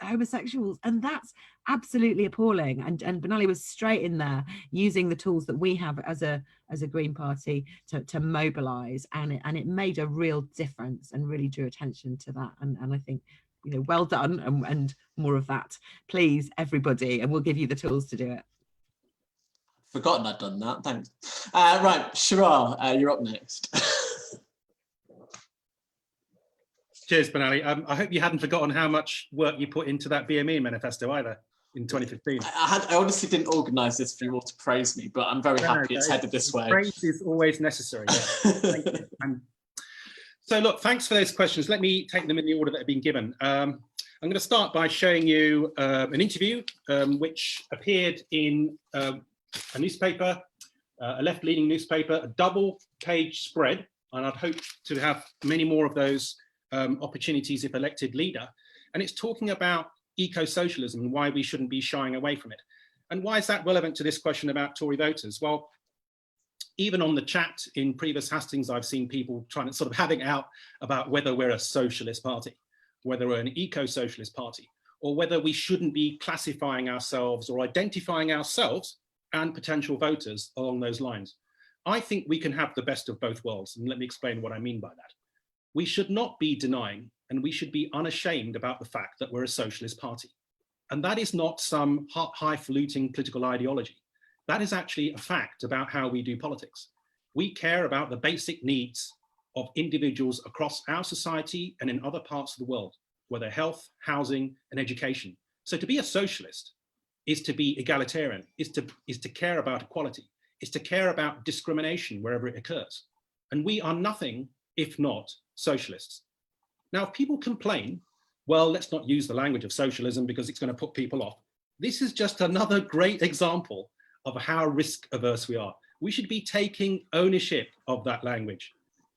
homosexuals. And that's absolutely appalling. And Ben Ali was straight in there using the tools that we have as a Green Party to mobilise, and it made a real difference and really drew attention to that. And I think, you know, well done, and more of that, please, everybody, and we'll give you the tools to do it. Forgotten I'd done that, thanks. Right, Shirar, you're up next. Cheers, Ben Ali. I hope you hadn't forgotten how much work you put into that BME manifesto either in 2015. I honestly didn't organise this for you all to praise me, but I'm very happy it's headed this way. Praise is always necessary. Yeah. Thank you. So look, thanks for those questions. Let me take them in the order that have been given. I'm going to start by showing you an interview which appeared in a newspaper, a left-leaning newspaper, a double-page spread, and I'd hope to have many more of those opportunities if elected leader. And it's talking about eco-socialism and why we shouldn't be shying away from it. And why is that relevant to this question about Tory voters? Well, even on the chat in previous hustings, I've seen people trying to sort of having out about whether we're a socialist party, whether we're an eco-socialist party, or whether we shouldn't be classifying ourselves or identifying ourselves and potential voters along those lines. I think we can have the best of both worlds, and let me explain what I mean by that. We should not be denying, and we should be unashamed about the fact that we're a socialist party. And that is not some highfalutin political ideology. That is actually a fact about how we do politics. We care about the basic needs of individuals across our society and in other parts of the world, whether health, housing, and education. So to be a socialist is to be egalitarian, is to care about equality, is to care about discrimination wherever it occurs. And we are nothing if not socialists. Now, if people complain, well, let's not use the language of socialism because it's going to put people off. This is just another great example of how risk averse we are. We should be taking ownership of that language.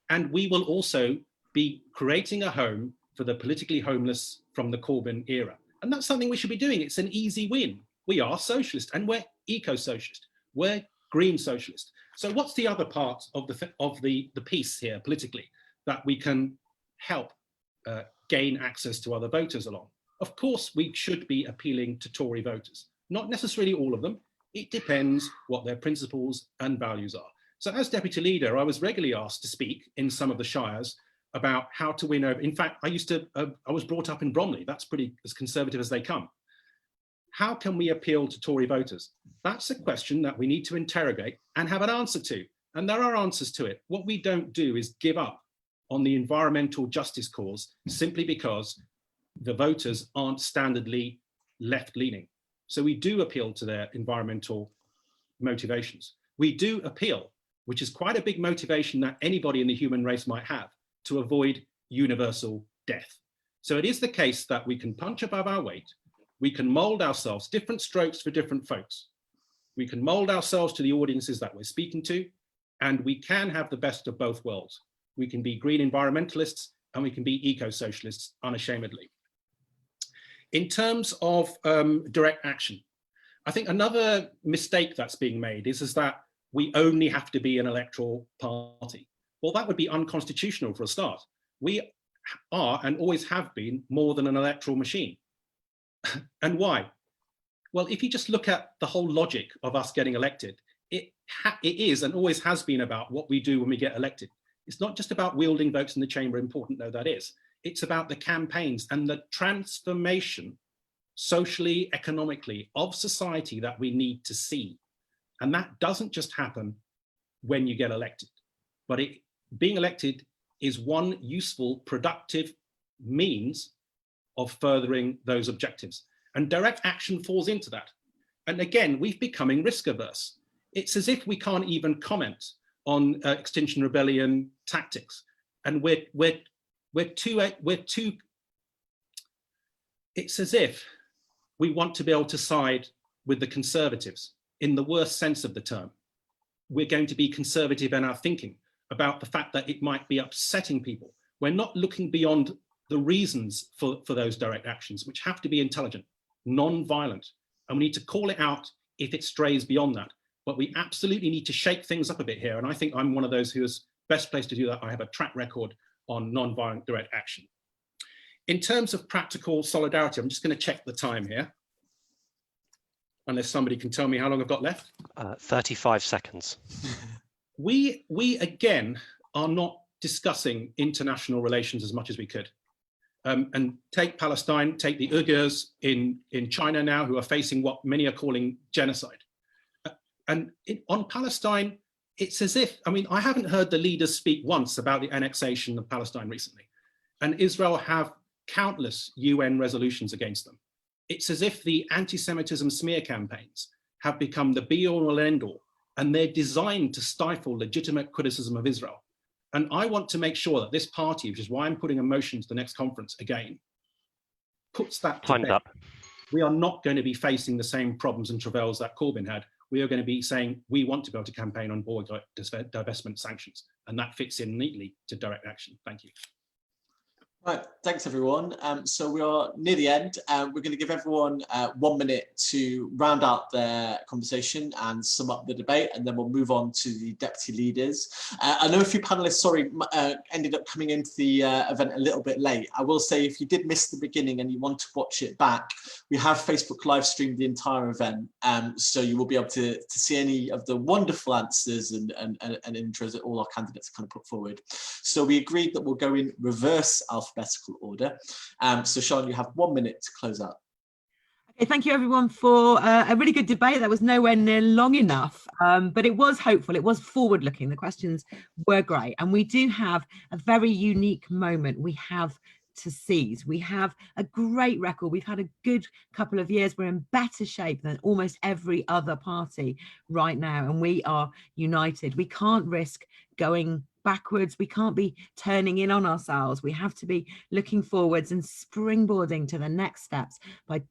And we will also be creating a home for the politically homeless from the Corbyn era. And that's something we should be doing. It's an easy win. We are socialist and we're eco-socialist. We're green socialist. So what's the other part of the piece here politically that we can help gain access to other voters along? Of course, we should be appealing to Tory voters. Not necessarily all of them. It depends what their principles and values are. So as deputy leader, I was regularly asked to speak in some of the shires about how to win over. In fact, I was brought up in Bromley. That's pretty as conservative as they come. How can we appeal to Tory voters? That's a question that we need to interrogate and have an answer to. And there are answers to it. What we don't do is give up on the environmental justice cause simply because the voters aren't standardly left-leaning. So we do appeal to their environmental motivations. We do appeal, which is quite a big motivation that anybody in the human race might have, to avoid universal death. So it is the case that we can punch above our weight. We can mold ourselves, different strokes for different folks. We can mold ourselves to the audiences that we're speaking to, and we can have the best of both worlds. We can be green environmentalists and we can be eco-socialists unashamedly. In terms of direct action, I think another mistake that's being made is that we only have to be an electoral party. Well, that would be unconstitutional for a start. We are and always have been more than an electoral machine. And why? Well, if you just look at the whole logic of us getting elected, it is and always has been about what we do when we get elected. It's not just about wielding votes in the chamber, important though that is. It's about the campaigns and the transformation socially, economically of society that we need to see. And that doesn't just happen when you get elected, but being elected is one useful, productive means of furthering those objectives. And direct action falls into that. And again, we're becoming risk averse. It's as if we can't even comment on Extinction Rebellion tactics. And it's as if we want to be able to side with the conservatives in the worst sense of the term. We're going to be conservative in our thinking about the fact that it might be upsetting people. We're not looking beyond the reasons for those direct actions, which have to be intelligent, non-violent, and we need to call it out if it strays beyond that. But we absolutely need to shake things up a bit here, and I think I'm one of those who is best placed to do that. I have a track record on non-violent direct action. In terms of practical solidarity, I'm just going to check the time here, unless somebody can tell me how long I've got left. 35 seconds. We again are not discussing international relations as much as we could. And take Palestine, take the Uyghurs in China now, who are facing what many are calling genocide. On Palestine, it's as if, I mean, I haven't heard the leaders speak once about the annexation of Palestine recently. And Israel have countless UN resolutions against them. It's as if the anti-Semitism smear campaigns have become the be-all and end-all, and they're designed to stifle legitimate criticism of Israel. And I want to make sure that this party, which is why I'm putting a motion to the next conference again, puts that to bed. Up. We are not going to be facing the same problems and travails that Corbyn had. We are going to be saying we want to be able to campaign on board divestment sanctions, and that fits in neatly to direct action. Thank you. Right, thanks everyone. So we are near the end. We're going to give everyone 1 minute to round out their conversation and sum up the debate, and then we'll move on to the deputy leaders. I know a few panelists, ended up coming into the event a little bit late. I will say, if you did miss the beginning and you want to watch it back, we have Facebook live streamed the entire event, so you will be able to see any of the wonderful answers and intros that all our candidates kind of put forward. So we agreed that we'll go in reverse alphabetical order. So Sean, you have 1 minute to close out. Okay, thank you everyone for a really good debate. That was nowhere near long enough, but it was hopeful, it was forward looking. The questions were great, and we do have a very unique moment we have to seize. We have a great record. We've had a good couple of years. We're in better shape than almost every other party right now, and we are united. We can't risk going backwards. We can't be turning in on ourselves. We have to be looking forwards and springboarding to the next steps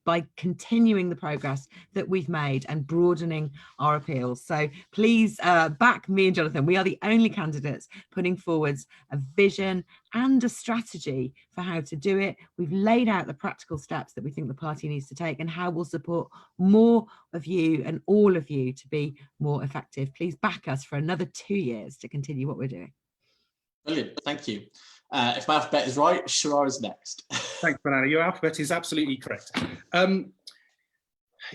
by continuing the progress that we've made and broadening our appeals. So please back me and Jonathan. We are the only candidates putting forwards a vision and a strategy for how to do it. We've laid out the practical steps that we think the party needs to take and how we'll support more of you and all of you to be more effective. Please back us for another 2 years to continue what we're doing. Brilliant, thank you. If my alphabet is right, Shirar is next. Thanks, Banana. Your alphabet is absolutely correct.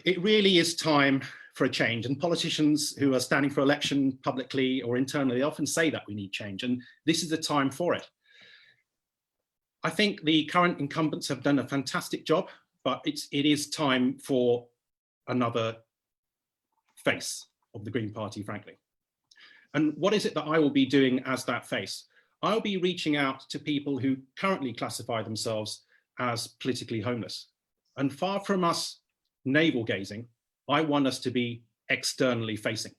It really is time for a change, and politicians who are standing for election publicly or internally often say that we need change, and this is the time for it. I think the current incumbents have done a fantastic job, but it is time for another face of the Green Party, frankly. And what is it that I will be doing as that face? I'll be reaching out to people who currently classify themselves as politically homeless. And far from us navel gazing, I want us to be externally facing.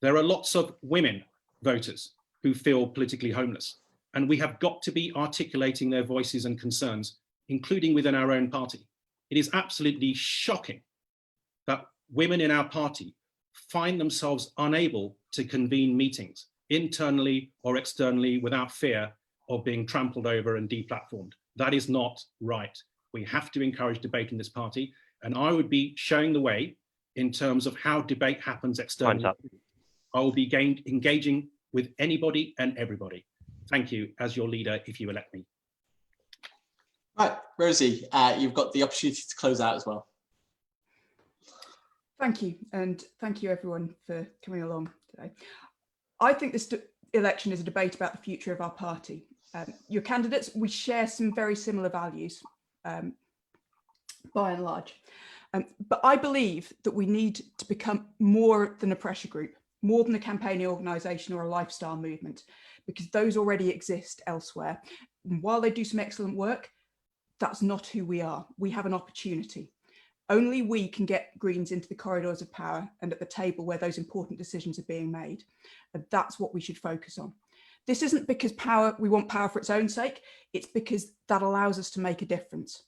There are lots of women voters who feel politically homeless, and we have got to be articulating their voices and concerns, including within our own party. It is absolutely shocking that women in our party find themselves unable to convene meetings internally or externally without fear of being trampled over and deplatformed. That is not right. We have to encourage debate in this party, and I would be showing the way in terms of how debate happens externally. I will be engaging with anybody and everybody. Thank you as your leader if you elect me. Right, Rosie, you've got the opportunity to close out as well. Thank you, and thank you everyone for coming along today. I think this election is a debate about the future of our party. Your candidates, we share some very similar values, by and large. But I believe that we need to become more than a pressure group, more than a campaigning organisation or a lifestyle movement, because those already exist elsewhere. And while they do some excellent work, that's not who we are. We have an opportunity. Only we can get Greens into the corridors of power and at the table where those important decisions are being made. And that's what we should focus on. This isn't because we want power for its own sake. It's because that allows us to make a difference.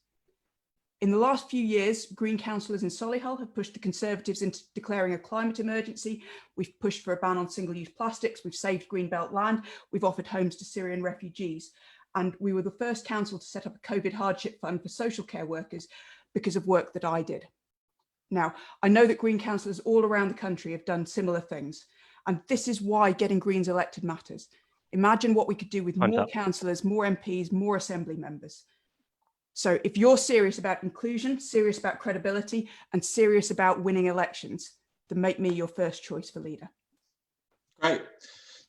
In the last few years, Green councillors in Solihull have pushed the Conservatives into declaring a climate emergency. We've pushed for a ban on single-use plastics. We've saved Greenbelt land. We've offered homes to Syrian refugees. And we were the first council to set up a COVID hardship fund for social care workers because of work that I did. Now, I know that Green councillors all around the country have done similar things. And this is why getting Greens elected matters. Imagine what we could do with more councillors, more MPs, more assembly members. So if you're serious about inclusion, serious about credibility, and serious about winning elections, then make me your first choice for leader. Great.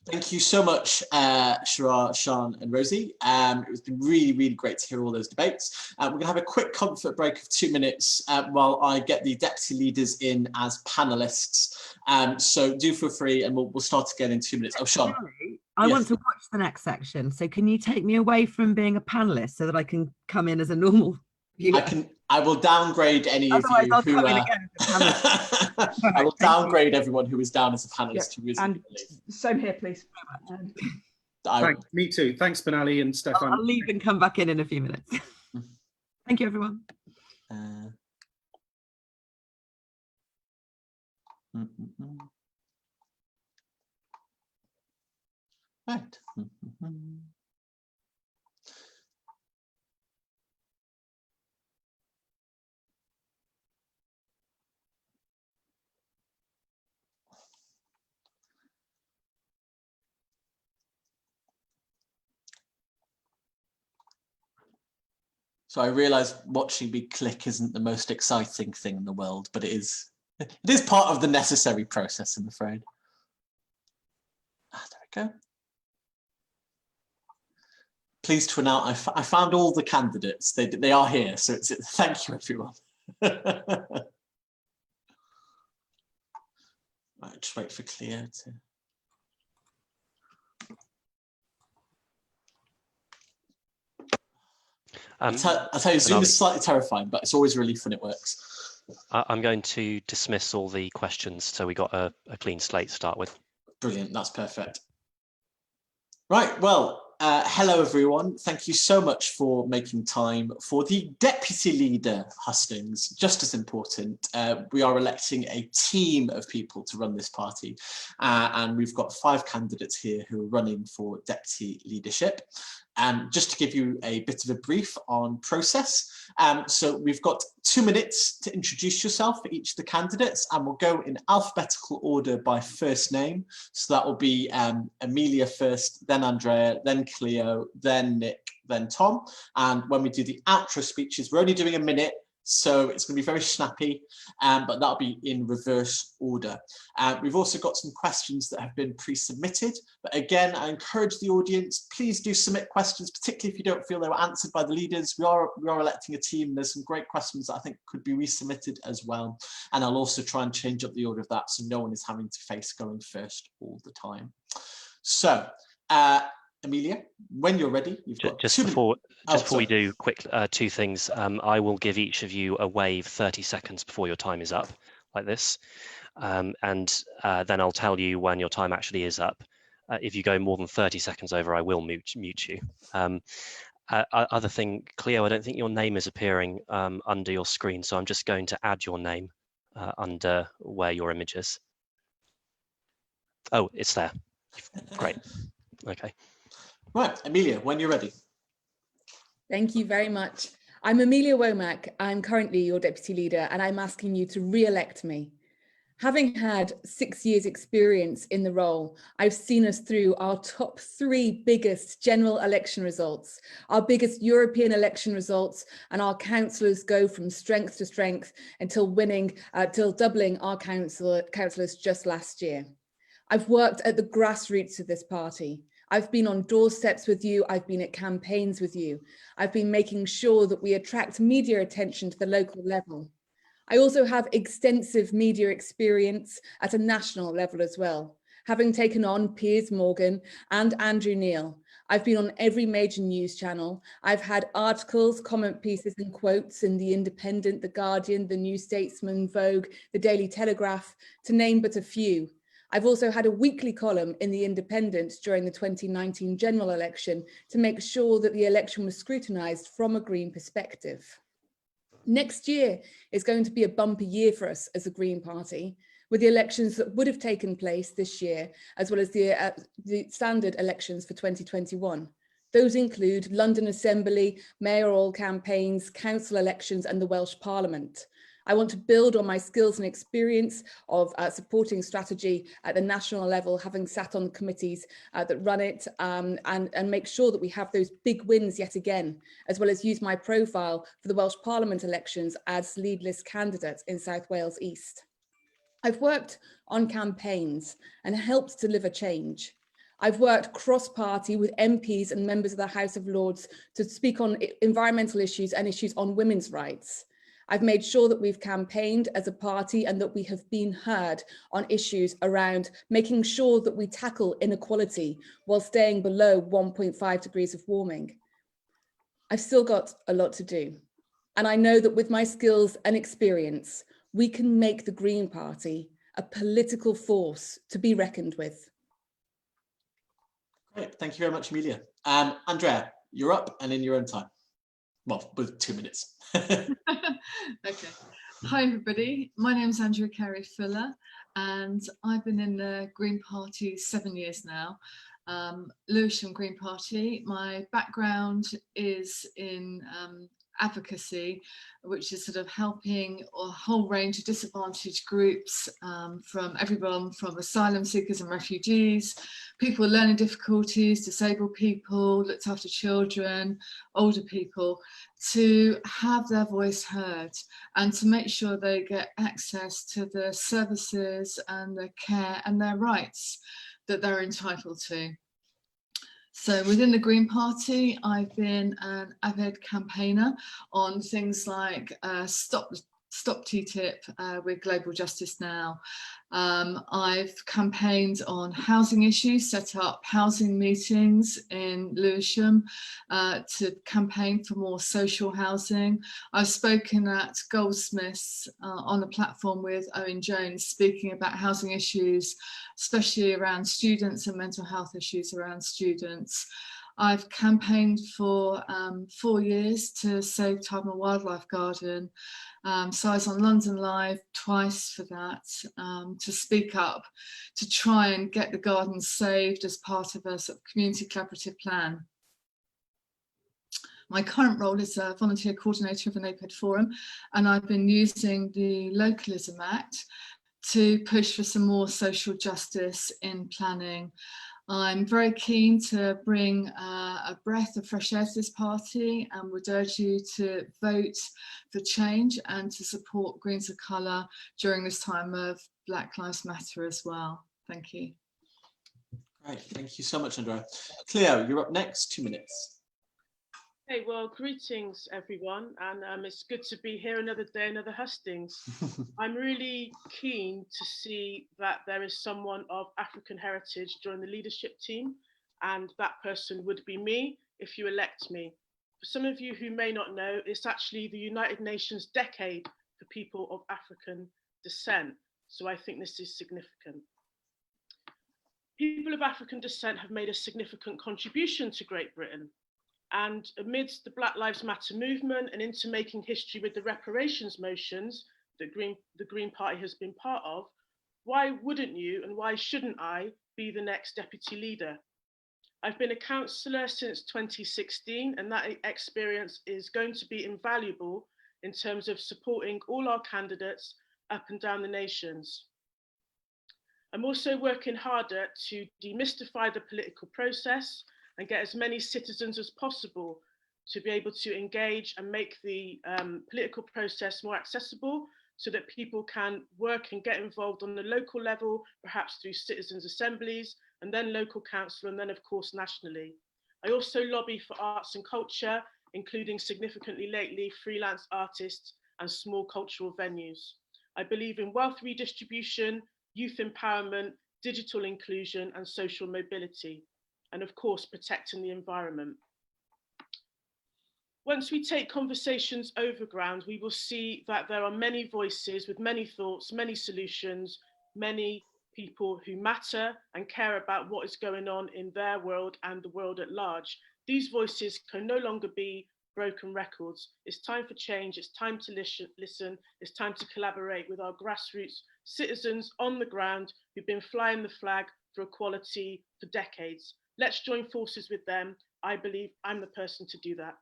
Thank you so much, Shara, Sian and Rosie. It's been really, really great to hear all those debates. We're going to have a quick comfort break of 2 minutes while I get the deputy leaders in as panellists. So do feel free and we'll start again in 2 minutes. Oh, Sian. I want to watch the next section. So can you take me away from being a panelist so that I can come in as a normal viewer? I will downgrade any Otherwise, of you I'll who come in again as a panelist. I will downgrade everyone who is down as a panelist. Yep. And same here, please. Me too. Thanks, Benali and Stefan. I'll leave and come back in a few minutes. Thank you, everyone. Right. So I realise watching me click isn't the most exciting thing in the world, but it is part of the necessary process, I'm afraid. There we go. Pleased to announce I found all the candidates. They are here, so thank you, everyone. Right, just wait for Cleo to. I'll tell you, Zoom is slightly terrifying, but it's always a relief when it works. I'm going to dismiss all the questions, so we got a clean slate to start with. Brilliant, that's perfect. Right, well, hello everyone. Thank you so much for making time for the deputy leader hustings. Just as important, we are electing a team of people to run this party, and we've got 5 candidates here who are running for deputy leadership. Just to give you a bit of a brief on process. So we've got 2 minutes to introduce yourself for each of the candidates, and we'll go in alphabetical order by first name. So that will be Emilia first, then Andrea, then Cleo, then Nick, then Tom. And when we do the outro speeches, we're only doing a minute. So it's going to be very snappy, but that'll be in reverse order. We've also got some questions that have been pre-submitted, but again, I encourage the audience, please do submit questions, particularly if you don't feel they were answered by the leaders. We are electing a team. There's some great questions that I think could be resubmitted as well. And I'll also try and change up the order of that so no one is having to face going first all the time. So, Emilia, when you're ready, you've got just before we do, quick two things. I will give each of you a wave 30 seconds before your time is up, like this, and then I'll tell you when your time actually is up. If you go more than 30 seconds over, I will mute you. Other thing, Cleo, I don't think your name is appearing under your screen, so I'm just going to add your name under where your image is. Oh, it's there. Great. Okay. Right, Emilia, when you're ready. Thank you very much. I'm Emilia Womack. I'm currently your deputy leader, and I'm asking you to re-elect me. Having had 6 years experience in the role, I've seen us through our top 3 biggest general election results, our biggest European election results, and our councillors go from strength to strength until doubling our councillors just last year. I've worked at the grassroots of this party. I've been on doorsteps with you. I've been at campaigns with you. I've been making sure that we attract media attention to the local level. I also have extensive media experience at a national level as well, having taken on Piers Morgan and Andrew Neil. I've been on every major news channel. I've had articles, comment pieces and quotes in The Independent, The Guardian, The New Statesman, Vogue, The Daily Telegraph, to name but a few. I've also had a weekly column in The Independent during the 2019 general election to make sure that the election was scrutinised from a Green perspective. Next year is going to be a bumper year for us as a Green Party, with the elections that would have taken place this year, as well as the standard elections for 2021. Those include London Assembly, mayoral campaigns, council elections and the Welsh Parliament. I want to build on my skills and experience of supporting strategy at the national level, having sat on committees that run it, and make sure that we have those big wins yet again, as well as use my profile for the Welsh Parliament elections as lead list candidate in South Wales East. I've worked on campaigns and helped deliver change. I've worked cross-party with MPs and members of the House of Lords to speak on environmental issues and issues on women's rights. I've made sure that we've campaigned as a party and that we have been heard on issues around making sure that we tackle inequality while staying below 1.5 degrees of warming. I've still got a lot to do. And I know that with my skills and experience, we can make the Green Party a political force to be reckoned with. Great, thank you very much, Emilia. Andrea, you're up and in your own time. Well, with 2 minutes. Okay. Hi, everybody. My name is Andrea Carey Fuller, and I've been in the Green Party 7 years now. Lewisham Green Party. My background is in advocacy, which is sort of helping a whole range of disadvantaged groups, from everyone from asylum seekers and refugees, people with learning difficulties, disabled people, looked after children, older people, to have their voice heard and to make sure they get access to the services and the care and their rights that they're entitled to. So within the Green Party, I've been an avid campaigner on things like Stop TTIP with Global Justice Now. I've campaigned on housing issues, set up housing meetings in Lewisham to campaign for more social housing. I've spoken at Goldsmiths on a platform with Owen Jones, speaking about housing issues, especially around students and mental health issues around students. I've campaigned for 4 years to save Tadmor Wildlife Garden. So I was on London Live twice for that, to speak up, to try and get the garden saved as part of a sort of community collaborative plan. My current role is a volunteer coordinator of the Neighbourhood Forum, and I've been using the Localism Act to push for some more social justice in planning. I'm very keen to bring a breath of fresh air to this party, and would urge you to vote for change and to support Greens of Colour during this time of Black Lives Matter as well. Thank you. Great, thank you so much, Andrea. Cleo, you're up next, 2 minutes. Hey, well, greetings everyone, and it's good to be here another day, another Hustings. I'm really keen to see that there is someone of African heritage join the leadership team, and that person would be me if you elect me. For some of you who may not know, it's actually the United Nations Decade for People of African Descent, so I think this is significant. People of African descent have made a significant contribution to Great Britain. And amidst the Black Lives Matter movement and into making history with the reparations motions that the Green Party has been part of, why wouldn't you and why shouldn't I be the next deputy leader? I've been a councillor since 2016, and that experience is going to be invaluable in terms of supporting all our candidates up and down the nations. I'm also working harder to demystify the political process and get as many citizens as possible to be able to engage and make the political process more accessible, so that people can work and get involved on the local level, perhaps through citizens' assemblies, and then local council, and then of course nationally. I also lobby for arts and culture, including significantly lately freelance artists and small cultural venues. I believe in wealth redistribution, youth empowerment, digital inclusion, and social mobility, and of course, protecting the environment. Once we take conversations overground, we will see that there are many voices with many thoughts, many solutions, many people who matter and care about what is going on in their world and the world at large. These voices can no longer be broken records. It's time for change, it's time to listen, it's time to collaborate with our grassroots citizens on the ground who've been flying the flag for equality for decades. Let's join forces with them. I believe I'm the person to do that.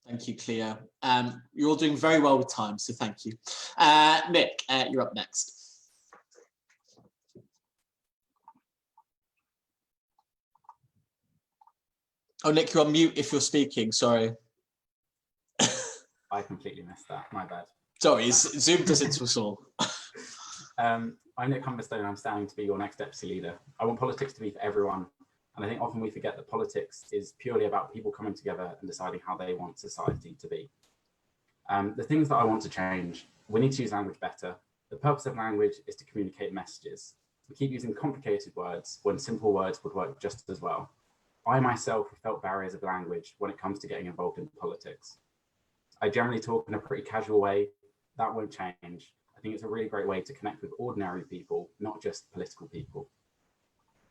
Thank you, Cleo. You're all doing very well with time, so thank you. Nick, you're up next. Oh, Nick, you're on mute if you're speaking, sorry. I completely missed that, my bad. Sorry, Zoom does it to us all. I'm Nick Humberstone, I'm standing to be your next deputy leader. I want politics to be for everyone, and I think often we forget that politics is purely about people coming together and deciding how they want society to be. The things that I want to change, we need to use language better. The purpose of language is to communicate messages. We keep using complicated words when simple words would work just as well. I myself have felt barriers of language when it comes to getting involved in politics. I generally talk in a pretty casual way. That won't change. I think it's a really great way to connect with ordinary people, not just political people.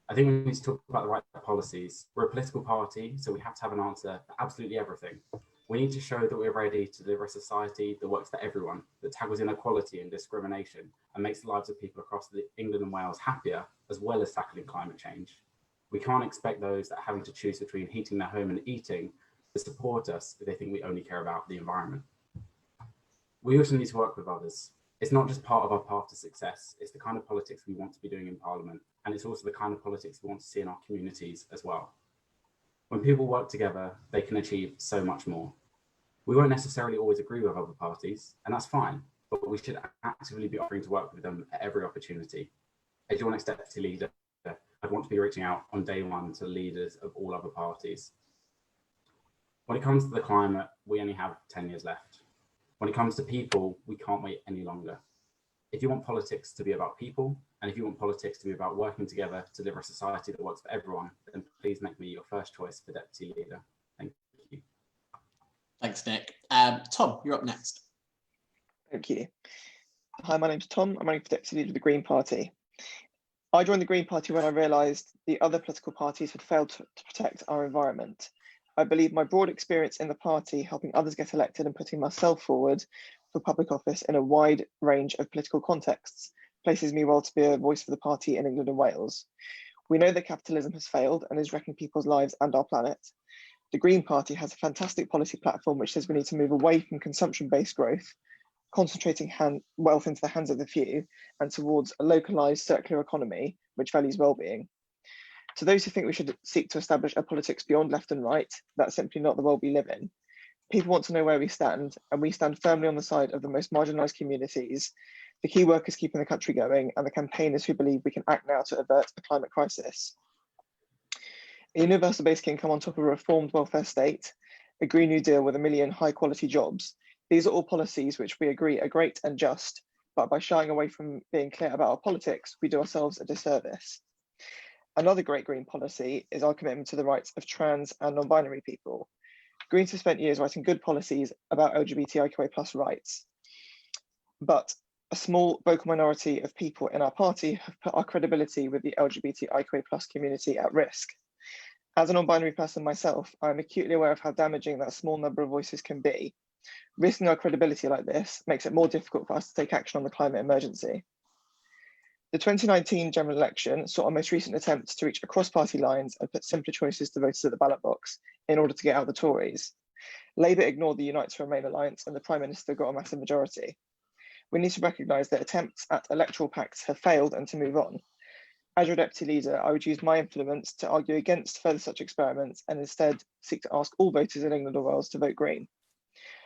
I think we need to talk about the right policies. We're a political party, so we have to have an answer for absolutely everything. We need to show that we're ready to deliver a society that works for everyone, that tackles inequality and discrimination, and makes the lives of people across England and Wales happier, as well as tackling climate change. We can't expect those that are having to choose between heating their home and eating to support us if they think we only care about the environment. We also need to work with others. It's not just part of our path to success, it's the kind of politics we want to be doing in Parliament, and it's also the kind of politics we want to see in our communities as well. When people work together, they can achieve so much more. We won't necessarily always agree with other parties, and that's fine, but we should actively be offering to work with them at every opportunity. As your next deputy leader, I'd want to be reaching out on day one to leaders of all other parties. When it comes to the climate, we only have 10 years left. When it comes to people, we can't wait any longer. If you want politics to be about people, and if you want politics to be about working together to deliver a society that works for everyone, then please make me your first choice for deputy leader. Thank you. Thanks, Nick. Tom, you're up next. Thank you. Hi, my name's Tom. I'm running for deputy leader of the Green Party. I joined the Green Party when I realised the other political parties had failed to protect our environment. I believe my broad experience in the party, helping others get elected and putting myself forward for public office in a wide range of political contexts, places me well to be a voice for the party in England and Wales. We know that capitalism has failed and is wrecking people's lives and our planet. The Green Party has a fantastic policy platform which says we need to move away from consumption-based growth concentrating wealth into the hands of the few and towards a localised circular economy which values well-being. To those who think we should seek to establish a politics beyond left and right, that's simply not the world we live in. People want to know where we stand, and we stand firmly on the side of the most marginalised communities, the key workers keeping the country going, and the campaigners who believe we can act now to avert a climate crisis. A universal basic income on top of a reformed welfare state, a Green New Deal with 1 million high-quality jobs, these are all policies which we agree are great and just, but by shying away from being clear about our politics, we do ourselves a disservice. Another great green policy is our commitment to the rights of trans and non-binary people. Greens have spent years writing good policies about LGBTIQA+ rights, but a small vocal minority of people in our party have put our credibility with the LGBTIQA+ community at risk. As a non-binary person myself, I am acutely aware of how damaging that small number of voices can be. Risking our credibility like this makes it more difficult for us to take action on the climate emergency. The 2019 general election saw our most recent attempts to reach across party lines and put simpler choices to voters at the ballot box in order to get out the Tories. Labour ignored the Unite to Remain alliance and the Prime Minister got a massive majority. We need to recognise that attempts at electoral pacts have failed and to move on. As your deputy leader, I would use my influence to argue against further such experiments and instead seek to ask all voters in England or Wales to vote Green.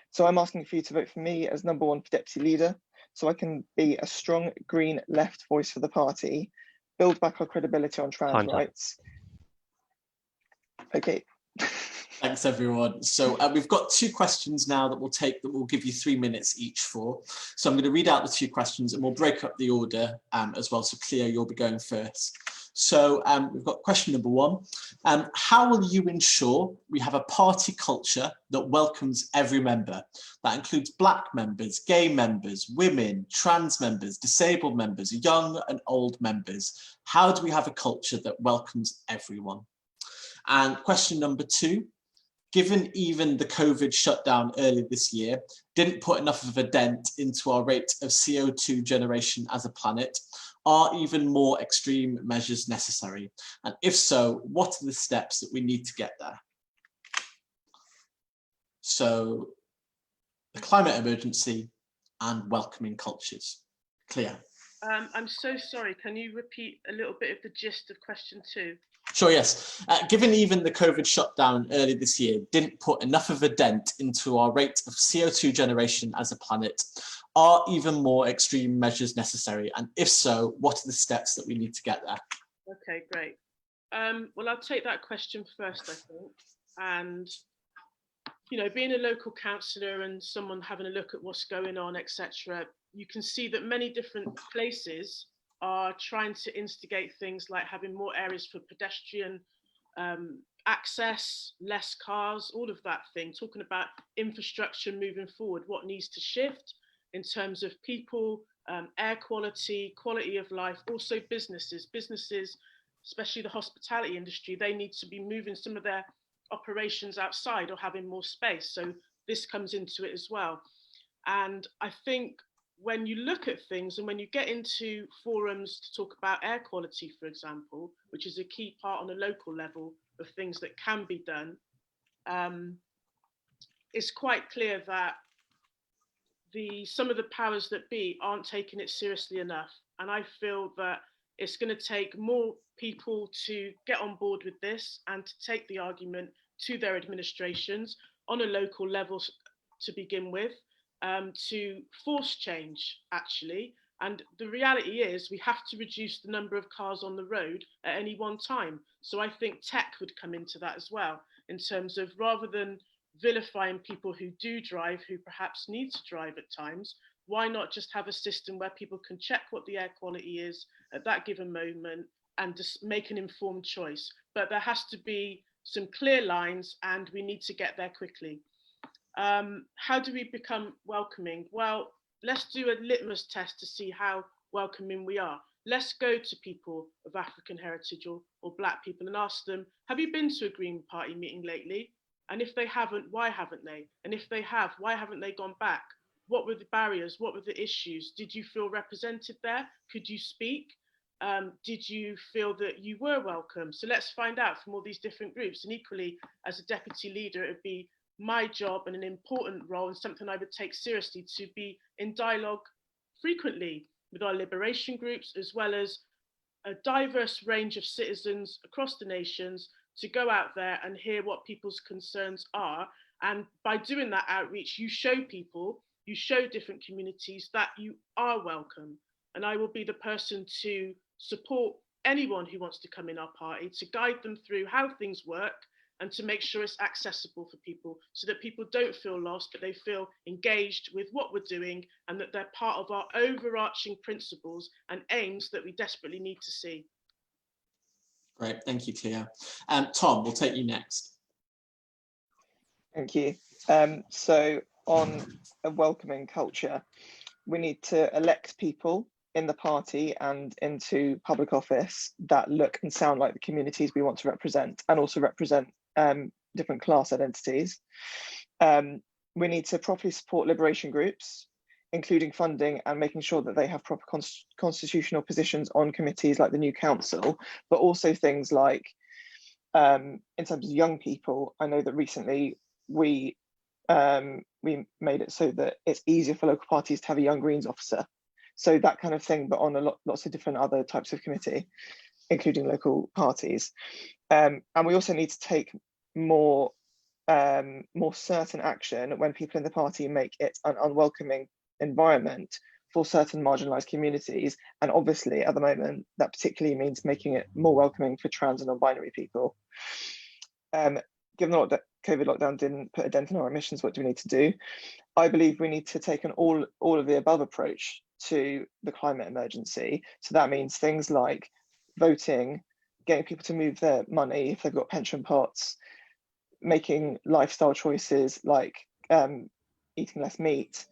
So I'm asking for you to vote for me as number 1 for deputy leader, so I can be a strong green left voice for the party, build back our credibility on trans rights. Okay. Thanks, everyone. So we've got 2 questions now that we'll give you 3 minutes each for. So I'm going to read out the 2 questions and we'll break up the order as well. So Cleo, you'll be going first. So we've got question number 1. How will you ensure we have a party culture that welcomes every member? That includes Black members, gay members, women, trans members, disabled members, young and old members. How do we have a culture that welcomes everyone? And question number 2. Given even the COVID shutdown earlier this year didn't put enough of a dent into our rate of CO2 generation as a planet, are even more extreme measures necessary? And if so, what are the steps that we need to get there? So, the climate emergency and welcoming cultures. Cleo. I'm so sorry, can you repeat a little bit of the gist of question 2? Sure, yes. Given even the COVID shutdown earlier this year didn't put enough of a dent into our rate of CO2 generation as a planet, are even more extreme measures necessary? And if so, what are the steps that we need to get there? Okay, great. Well, I'll take that question first, I think. And, you know, being a local councillor and someone having a look at what's going on, etc., you can see that many different places are trying to instigate things like having more areas for pedestrian access, less cars, all of that thing, talking about infrastructure moving forward, what needs to shift in terms of people, air quality, quality of life, also businesses, especially the hospitality industry, they need to be moving some of their operations outside or having more space. So this comes into it as well. And I think when you look at things and when you get into forums to talk about air quality, for example, which is a key part on a local level of things that can be done, it's quite clear that some of the powers that be aren't taking it seriously enough. And I feel that it's going to take more people to get on board with this and to take the argument to their administrations on a local level to begin with, to force change, actually. And the reality is we have to reduce the number of cars on the road at any one time. So I think tech would come into that as well, in terms of rather than vilifying people who do drive, who perhaps need to drive at times, why not just have a system where people can check what the air quality is at that given moment and just make an informed choice? But there has to be some clear lines and we need to get there quickly. How do we become welcoming? Well, let's do a litmus test to see how welcoming we are. Let's go to people of African heritage or Black people and ask them, have you been to a Green Party meeting lately? And if they haven't, why haven't they? And if they have, why haven't they gone back? What were the barriers? What were the issues? Did you feel represented there? Could you speak? Did you feel that you were welcome? So let's find out from all these different groups. And equally, as a deputy leader, it would be my job and an important role, and something I would take seriously, to be in dialogue frequently with our liberation groups, as well as a diverse range of citizens across the nations, to go out there and hear what people's concerns are. And by doing that outreach, you show people, you show different communities that you are welcome. And I will be the person to support anyone who wants to come in our party, to guide them through how things work, and to make sure it's accessible for people, so that people don't feel lost, but they feel engaged with what we're doing, and that they're part of our overarching principles and aims that we desperately need to see. Great, thank you, Clea. Tom, we'll take you next. Thank you. So on a welcoming culture, we need to elect people in the party and into public office that look and sound like the communities we want to represent, and also represent different class identities. We need to properly support liberation groups, including funding and making sure that they have proper constitutional positions on committees like the new council, but also things like, in terms of young people, I know that recently we made it so that it's easier for local parties to have a young Greens officer. So that kind of thing, but on lots of different other types of committee, including local parties. And we also need to take more certain action when people in the party make it an unwelcoming environment for certain marginalised communities. And obviously at the moment, that particularly means making it more welcoming for trans and non-binary people. Given that COVID lockdown didn't put a dent in our emissions, what do we need to do? I believe we need to take an all of the above approach to the climate emergency. So that means things like voting, getting people to move their money if they've got pension pots, making lifestyle choices like eating less meat,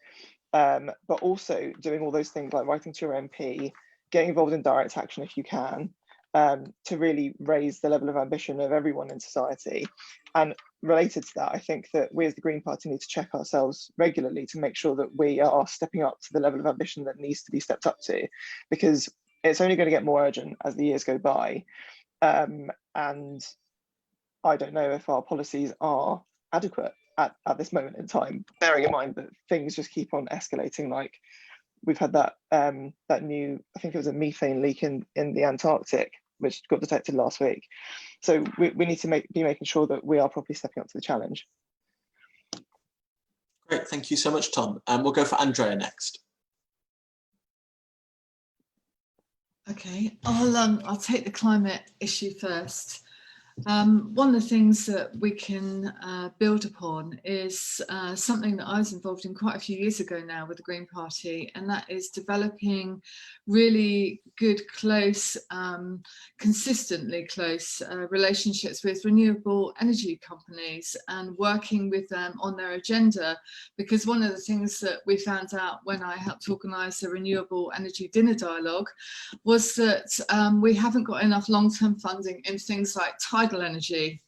but also doing all those things like writing to your MP, getting involved in direct action if you can, to really raise the level of ambition of everyone in society. And related to that, I think that we as the Green Party need to check ourselves regularly to make sure that we are stepping up to the level of ambition that needs to be stepped up to, because it's only going to get more urgent as the years go by. And I don't know if our policies are adequate at this moment in time, bearing in mind that things just keep on escalating. Like we've had that new, I think it was a methane leak in the Antarctic, which got detected last week. So we need to be making sure that we are properly stepping up to the challenge. Great, thank you so much, Tom. And we'll go for Andrea next. Okay, I'll take the climate issue first. One of the things that we can build upon is something that I was involved in quite a few years ago now with the Green Party, and that is developing really good, close, consistently close relationships with renewable energy companies and working with them on their agenda. Because one of the things that we found out when I helped organise the Renewable Energy Dinner Dialogue was that we haven't got enough long-term funding in things like tidal energy.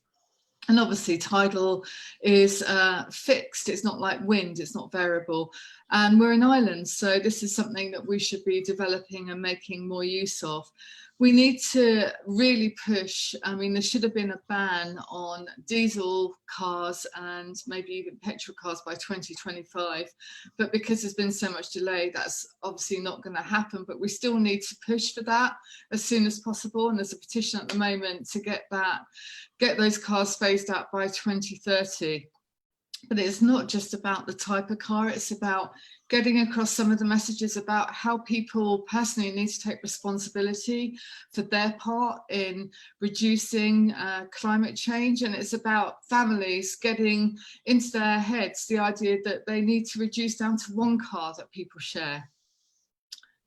And obviously tidal is fixed, it's not like wind, it's not variable. And we're an island, so this is something that we should be developing and making more use of. We need to really push. I mean, there should have been a ban on diesel cars and maybe even petrol cars by 2025. But because there's been so much delay, that's obviously not going to happen. But we still need to push for that as soon as possible. And there's a petition at the moment to get those cars phased out by 2030. But it's not just about the type of car, it's about getting across some of the messages about how people personally need to take responsibility for their part in reducing climate change. And it's about families getting into their heads the idea that they need to reduce down to one car that people share.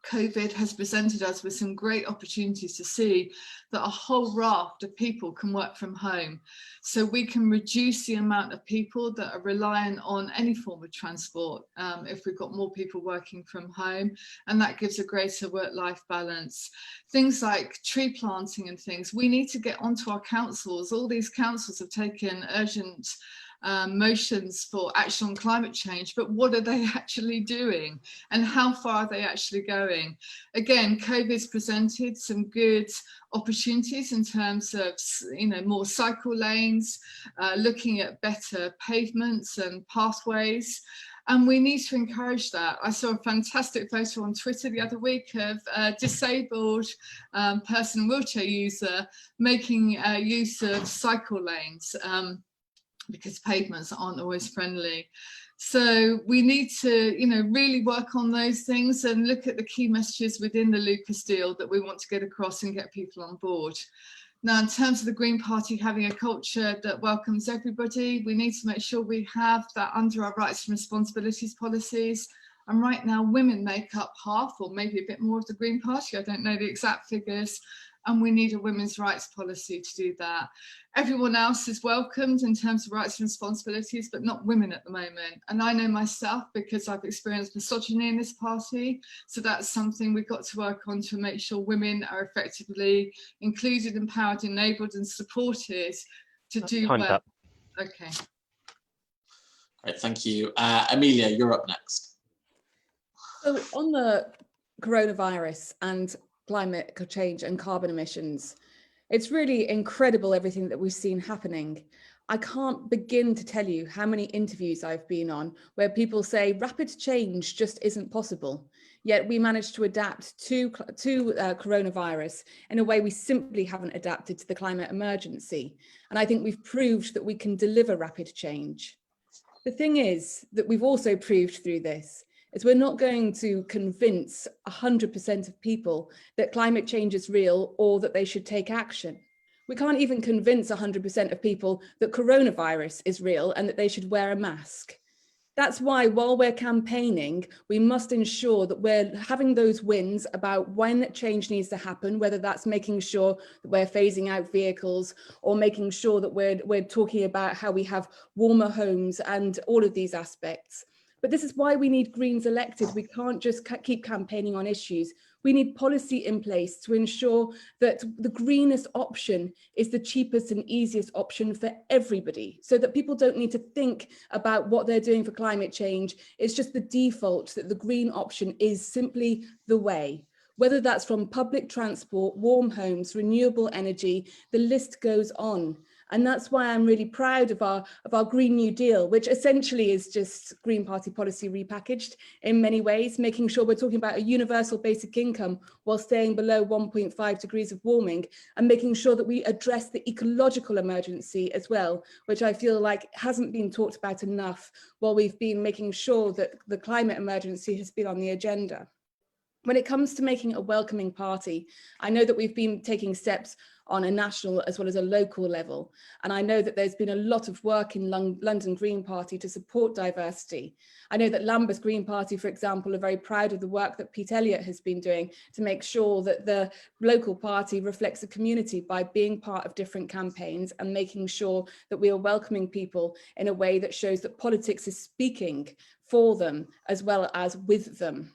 COVID has presented us with some great opportunities to see that a whole raft of people can work from home. So we can reduce the amount of people that are reliant on any form of transport if we've got more people working from home, and that gives a greater work-life balance. Things like tree planting and things, we need to get onto our councils. All these councils have taken urgent motions for action on climate change, but what are they actually doing and how far are they actually going? Again, COVID's presented some good opportunities in terms of, more cycle lanes, looking at better pavements and pathways. And we need to encourage that. I saw a fantastic photo on Twitter the other week of a disabled person, wheelchair user, making use of cycle lanes because pavements aren't always friendly. So we need to, really work on those things and look at the key messages within the Lucas deal that we want to get across and get people on board. Now, in terms of the Green Party having a culture that welcomes everybody, we need to make sure we have that under our rights and responsibilities policies. And right now, women make up half or maybe a bit more of the Green Party. I don't know the exact figures. And we need a women's rights policy to do that. Everyone else is welcomed in terms of rights and responsibilities, but not women at the moment. And I know myself because I've experienced misogyny in this party. So that's something we've got to work on to make sure women are effectively included, empowered, enabled and supported to do Time's well. up. Okay. Great, thank you. Emilia, you're up next. So on the coronavirus and climate change and carbon emissions, it's really incredible everything that we've seen happening. I can't begin to tell you how many interviews I've been on where people say rapid change just isn't possible. Yet we managed to adapt to coronavirus in a way we simply haven't adapted to the climate emergency. And I think we've proved that we can deliver rapid change. The thing is that we've also proved through this is we're not going to convince 100% of people that climate change is real or that they should take action. We can't even convince 100% of people that coronavirus is real and that they should wear a mask. That's why while we're campaigning, we must ensure that we're having those wins about when change needs to happen, whether that's making sure that we're phasing out vehicles or making sure that we're talking about how we have warmer homes and all of these aspects. But this is why we need Greens elected. We can't just keep campaigning on issues. We need policy in place to ensure that the greenest option is the cheapest and easiest option for everybody, so that people don't need to think about what they're doing for climate change. It's just the default that the green option is simply the way. Whether that's from public transport, warm homes, renewable energy, the list goes on. And that's why I'm really proud of our Green New Deal, which essentially is just Green Party policy repackaged in many ways, making sure we're talking about a universal basic income while staying below 1.5 degrees of warming, and making sure that we address the ecological emergency as well, which I feel like hasn't been talked about enough while we've been making sure that the climate emergency has been on the agenda. When it comes to making a welcoming party, I know that we've been taking steps on a national as well as a local level. And I know that there's been a lot of work in London Green Party to support diversity. I know that Lambeth Green Party, for example, are very proud of the work that Pete Elliott has been doing to make sure that the local party reflects the community by being part of different campaigns and making sure that we are welcoming people in a way that shows that politics is speaking for them as well as with them.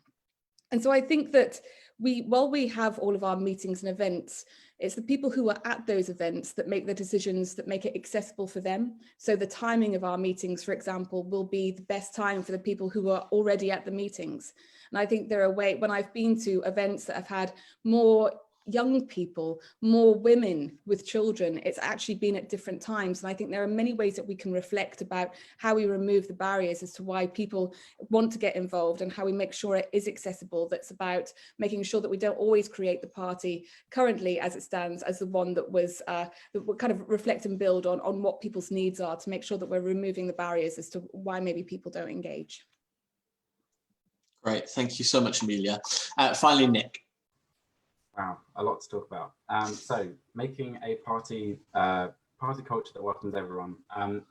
And so I think that while we have all of our meetings and events, it's the people who are at those events that make the decisions that make it accessible for them. So the timing of our meetings, for example, will be the best time for the people who are already at the meetings. And I think there are ways, when I've been to events that have had more young people, more women with children, it's actually been at different times. And I think there are many ways that we can reflect about how we remove the barriers as to why people want to get involved and how we make sure it is accessible. That's about making sure that we don't always create the party currently as it stands as the one that was that will kind of reflect and build on what people's needs are, to make sure that we're removing the barriers as to why maybe people don't engage. Great, thank you so much, Emilia. Finally, Nick. Wow, a lot to talk about. So making a party culture that welcomes everyone.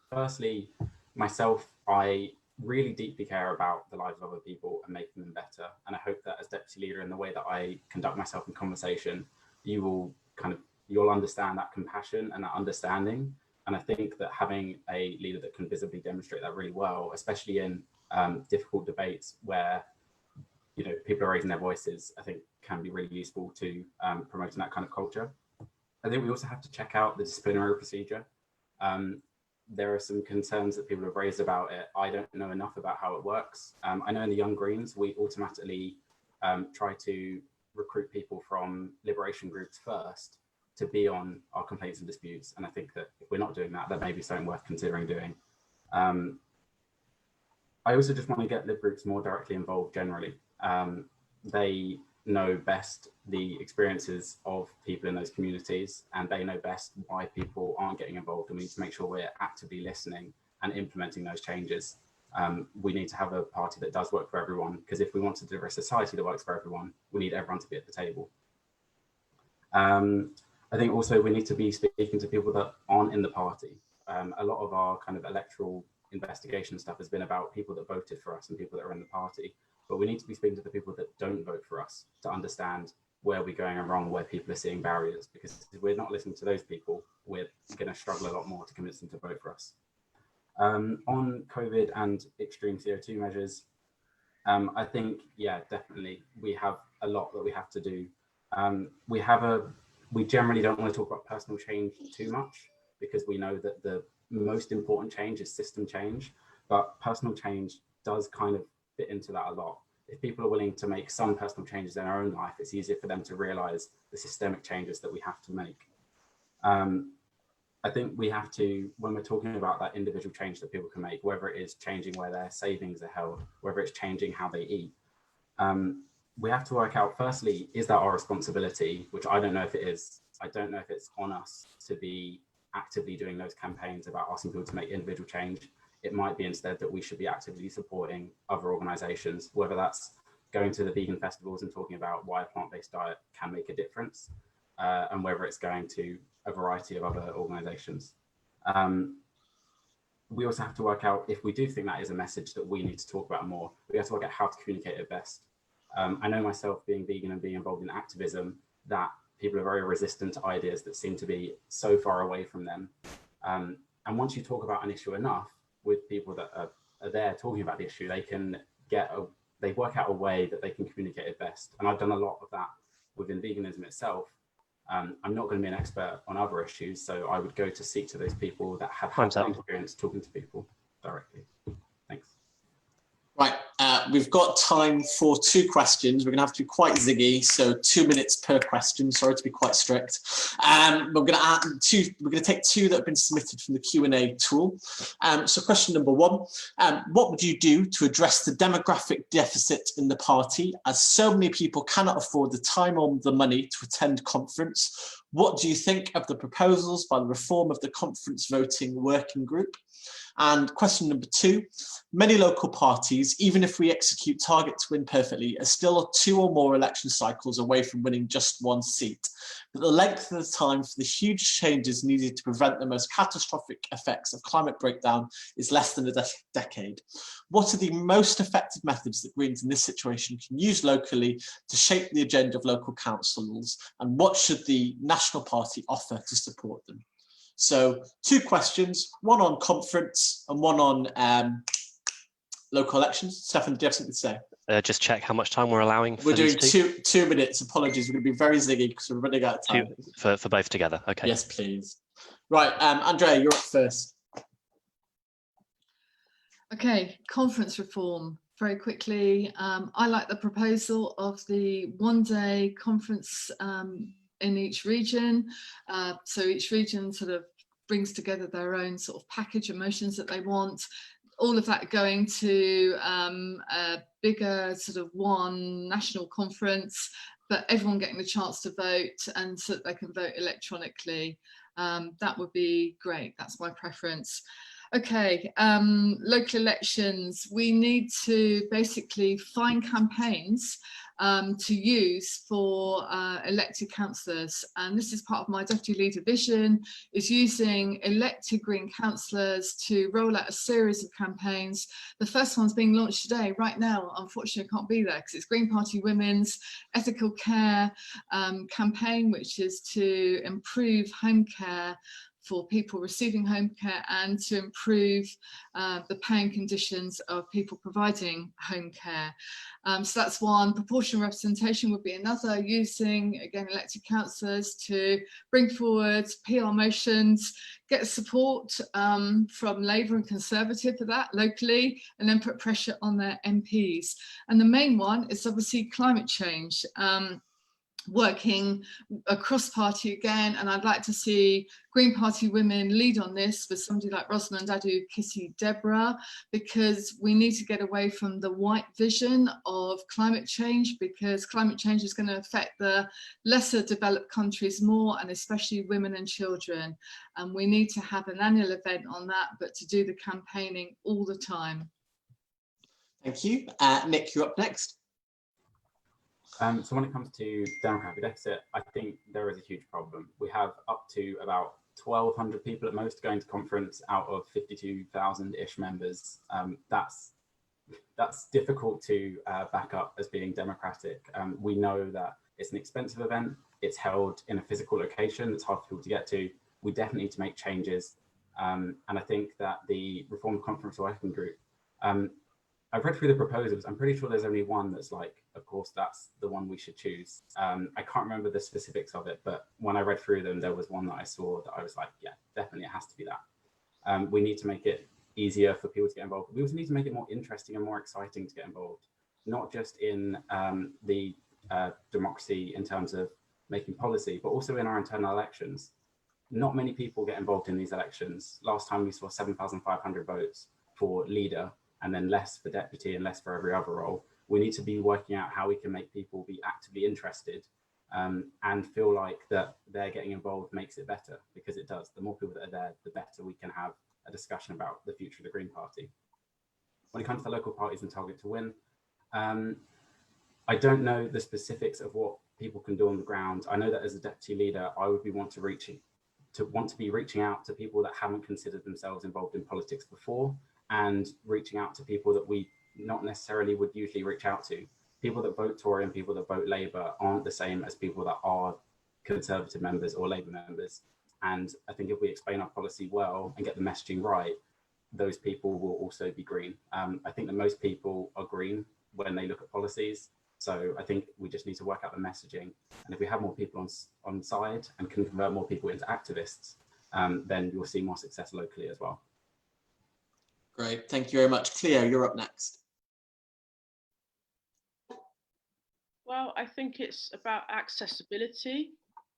Firstly, myself, I really deeply care about the lives of other people and making them better. And I hope that as deputy leader, in the way that I conduct myself in conversation, you'll understand that compassion and that understanding. And I think that having a leader that can visibly demonstrate that really well, especially in difficult debates where people are raising their voices, I think can be really useful to promoting that kind of culture. I think we also have to check out the disciplinary procedure. there are some concerns that people have raised about it. I don't know enough about how it works. I know in the Young Greens, we automatically try to recruit people from liberation groups first to be on our complaints and disputes. And I think that if we're not doing that, that may be something worth considering doing. I also just want to get lib groups more directly involved generally. They know best the experiences of people in those communities, and they know best why people aren't getting involved, and we need to make sure we're actively listening and implementing those changes. We need to have a party that does work for everyone, because if we want to deliver a society that works for everyone, we need everyone to be at the table. I think also we need to be speaking to people that aren't in the party. A lot of our kind of electoral investigation stuff has been about people that voted for us and people that are in the party, but we need to be speaking to the people that don't vote for us to understand where we're going wrong, where people are seeing barriers, because if we're not listening to those people, we're going to struggle a lot more to convince them to vote for us. On COVID and extreme CO2 measures, I think, yeah, definitely we have a lot that we have to do. We generally don't want to talk about personal change too much, because we know that the most important change is system change, but personal change does kind of fit into that a lot. If people are willing to make some personal changes in their own life, it's easier for them to realize the systemic changes that we have to make. I think we have to, when we're talking about that individual change that people can make, whether it is changing where their savings are held, whether it's changing how they eat, we have to work out, firstly, is that our responsibility, which I don't know if it is. I don't know if it's on us to be actively doing those campaigns about asking people to make individual change. It might be instead that we should be actively supporting other organizations, whether that's going to the vegan festivals and talking about why a plant-based diet can make a difference, and whether it's going to a variety of other organizations. We also have to work out, if we do think that is a message that we need to talk about more, we have to work out how to communicate it best. I know myself, being vegan and being involved in activism, that people are very resistant to ideas that seem to be so far away from them. And once you talk about an issue enough with people that are there talking about the issue, they work out a way that they can communicate it best. And I've done a lot of that within veganism itself. I'm not going to be an expert on other issues, so I would go to seek to those people that have had that experience talking to people directly. Thanks. Right, we've got time for 2 questions. We're going to have to be quite ziggy, so 2 minutes per question. Sorry to be quite strict. We're going to take 2 that have been submitted from the Q&A tool. So question number 1, what would you do to address the demographic deficit in the party, as so many people cannot afford the time or the money to attend conference? What do you think of the proposals by the reform of the conference voting working group? And question number 2, many local parties, even if we execute target to win perfectly, are still 2 or more election cycles away from winning just 1 seat. But the length of the time for the huge changes needed to prevent the most catastrophic effects of climate breakdown is less than a decade. What are the most effective methods that Greens in this situation can use locally to shape the agenda of local councils, and what should the National Party offer to support them? So 2 questions, 1 on conference and 1 on local elections. Stefan, do you have something to say? Just check how much time we're allowing for We're doing these 2 minutes. Apologies, we're going to be very ziggy because we're running out of time. For both together, okay. Yes, please. Right, Andrea, you're up first. Okay, conference reform. Very quickly, I like the proposal of the 1-day conference in each region. So each region sort of brings together their own sort of package of motions that they want. All of that going to a bigger sort of one national conference, but everyone getting the chance to vote, and so that they can vote electronically. That would be great. That's my preference. Okay, local elections. We need to basically find campaigns to use for elected councillors, and this is part of my deputy leader vision, is using elected Green councillors to roll out a series of campaigns. The first one's being launched today, right now. Unfortunately, I can't be there because it's Green Party Women's Ethical Care campaign, which is to improve home care for people receiving home care and to improve the paying conditions of people providing home care. So that's one. Proportional representation would be another, using, again, elected councillors to bring forward PR motions, get support from Labour and Conservative for that locally, and then put pressure on their MPs. And the main one is obviously climate change. Working across party again, and I'd like to see Green Party women lead on this with somebody like Rosamund Adu, Kitty, Deborah, because we need to get away from the white vision of climate change, because climate change is going to affect the lesser developed countries more, and especially women and children. And we need to have an annual event on that, but to do the campaigning all the time. Thank you. Nick, you're up next. So when it comes to demographic deficit, I think there is a huge problem. We have up to about 1,200 people at most going to conference out of 52,000-ish members. That's difficult to back up as being democratic. We know that it's an expensive event. It's held in a physical location. It's hard for people to get to. We definitely need to make changes. And I think that the Reform Conference Working Group, I've read through the proposals. I'm pretty sure there's only one that's like, of course, that's the one we should choose. I can't remember the specifics of it, but when I read through them, there was one that I saw that I was like, yeah, definitely it has to be that. We need to make it easier for people to get involved. We also need to make it more interesting and more exciting to get involved, not just in the democracy in terms of making policy, but also in our internal elections. Not many people get involved in these elections. Last time we saw 7,500 votes for leader, and then less for deputy and less for every other role. We need to be working out how we can make people be actively interested and feel like that they're getting involved makes it better, because it does. The more people that are there, the better we can have a discussion about the future of the Green Party. When it comes to local parties and target to win, I don't know the specifics of what people can do on the ground. I know that as a deputy leader, I would want to be reaching out to people that haven't considered themselves involved in politics before, and reaching out to people that we not necessarily would usually reach out to. People that vote Tory and people that vote Labour aren't the same as people that are Conservative members or Labour members. And I think if we explain our policy well and get the messaging right, those people will also be green. I think that most people are green when they look at policies. So I think we just need to work out the messaging. And if we have more people on side and can convert more people into activists, then you'll see more success locally as well. Great, thank you very much. Cleo, you're up next. Well, I think it's about accessibility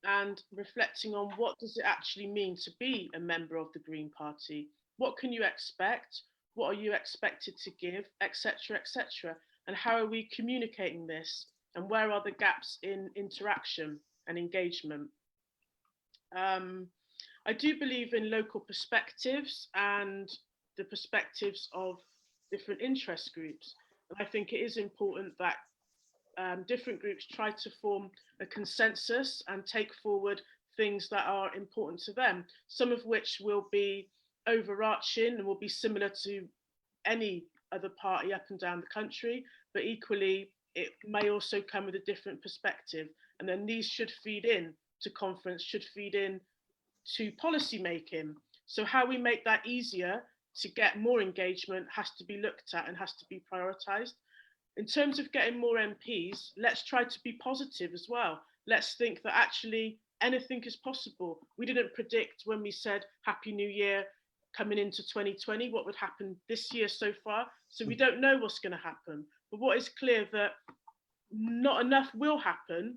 and reflecting on what does it actually mean to be a member of the Green Party. What can you expect? What are you expected to give, etc., etc. And how are we communicating this? And where are the gaps in interaction and engagement? I do believe in local perspectives and the perspectives of different interest groups. And I think it is important that different groups try to form a consensus and take forward things that are important to them, some of which will be overarching and will be similar to any other party up and down the country, but equally it may also come with a different perspective. And then these should feed in to conference, should feed in to policy making. So how we make that easier to get more engagement has to be looked at and has to be prioritised. In terms of getting more MPs, let's try to be positive as well. Let's think that actually anything is possible. We didn't predict when we said Happy New Year coming into 2020 what would happen this year so far. So we don't know what's going to happen. But what is clear that not enough will happen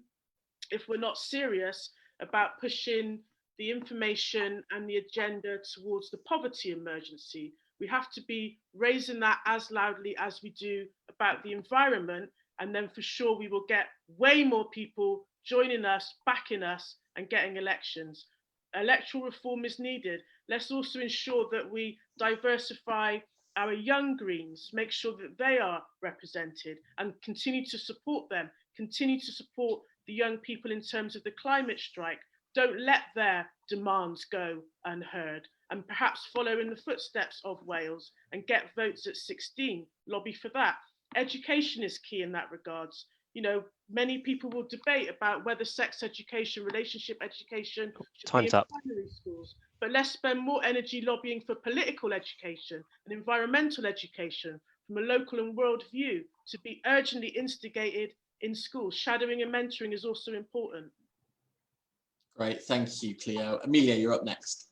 if we're not serious about pushing the information and the agenda towards the poverty emergency. We have to be raising that as loudly as we do about the environment, and then for sure we will get way more people joining us, backing us, and getting elections. Electoral reform is needed. Let's also ensure that we diversify our young Greens, make sure that they are represented, and continue to support them, continue to support the young people in terms of the climate strike. Don't let their demands go unheard, and perhaps follow in the footsteps of Wales and get votes at 16, lobby for that. Education is key in that regards. You know, many people will debate about whether sex education, relationship education should Time's be in up. primary schools. but let's spend more energy lobbying for political education and environmental education from a local and world view to be urgently instigated in schools. Shadowing and mentoring is also important. Great, thank you, Cleo. Emilia, you're up next.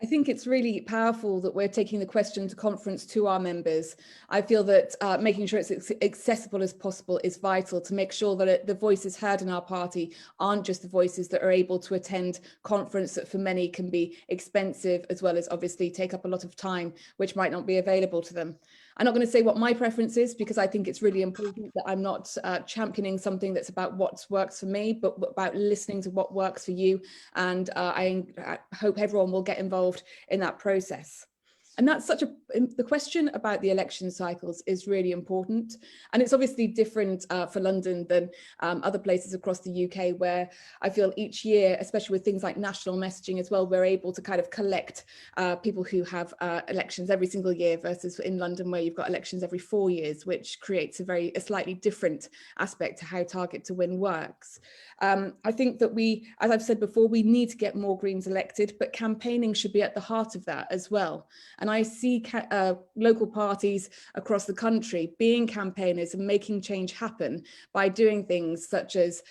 I think it's really powerful that we're taking the question to conference to our members. I feel that making sure it's accessible as possible is vital to make sure that the voices heard in our party aren't just the voices that are able to attend conference that for many can be expensive, as well as obviously take up a lot of time, which might not be available to them. I'm not going to say what my preference is, because I think it's really important that I'm not championing something that's about what works for me, but about listening to what works for you. And I hope everyone will get involved in that process. And that's the question about the election cycles is really important. And it's obviously different for London than other places across the UK, where I feel each year, especially with things like national messaging as well, we're able to kind of collect people who have elections every single year, versus in London where you've got elections every 4 years, which creates a slightly different aspect to how Target to Win works. I think that as I've said before, we need to get more Greens elected, but campaigning should be at the heart of that as well. And I see local parties across the country being campaigners and making change happen by doing things such as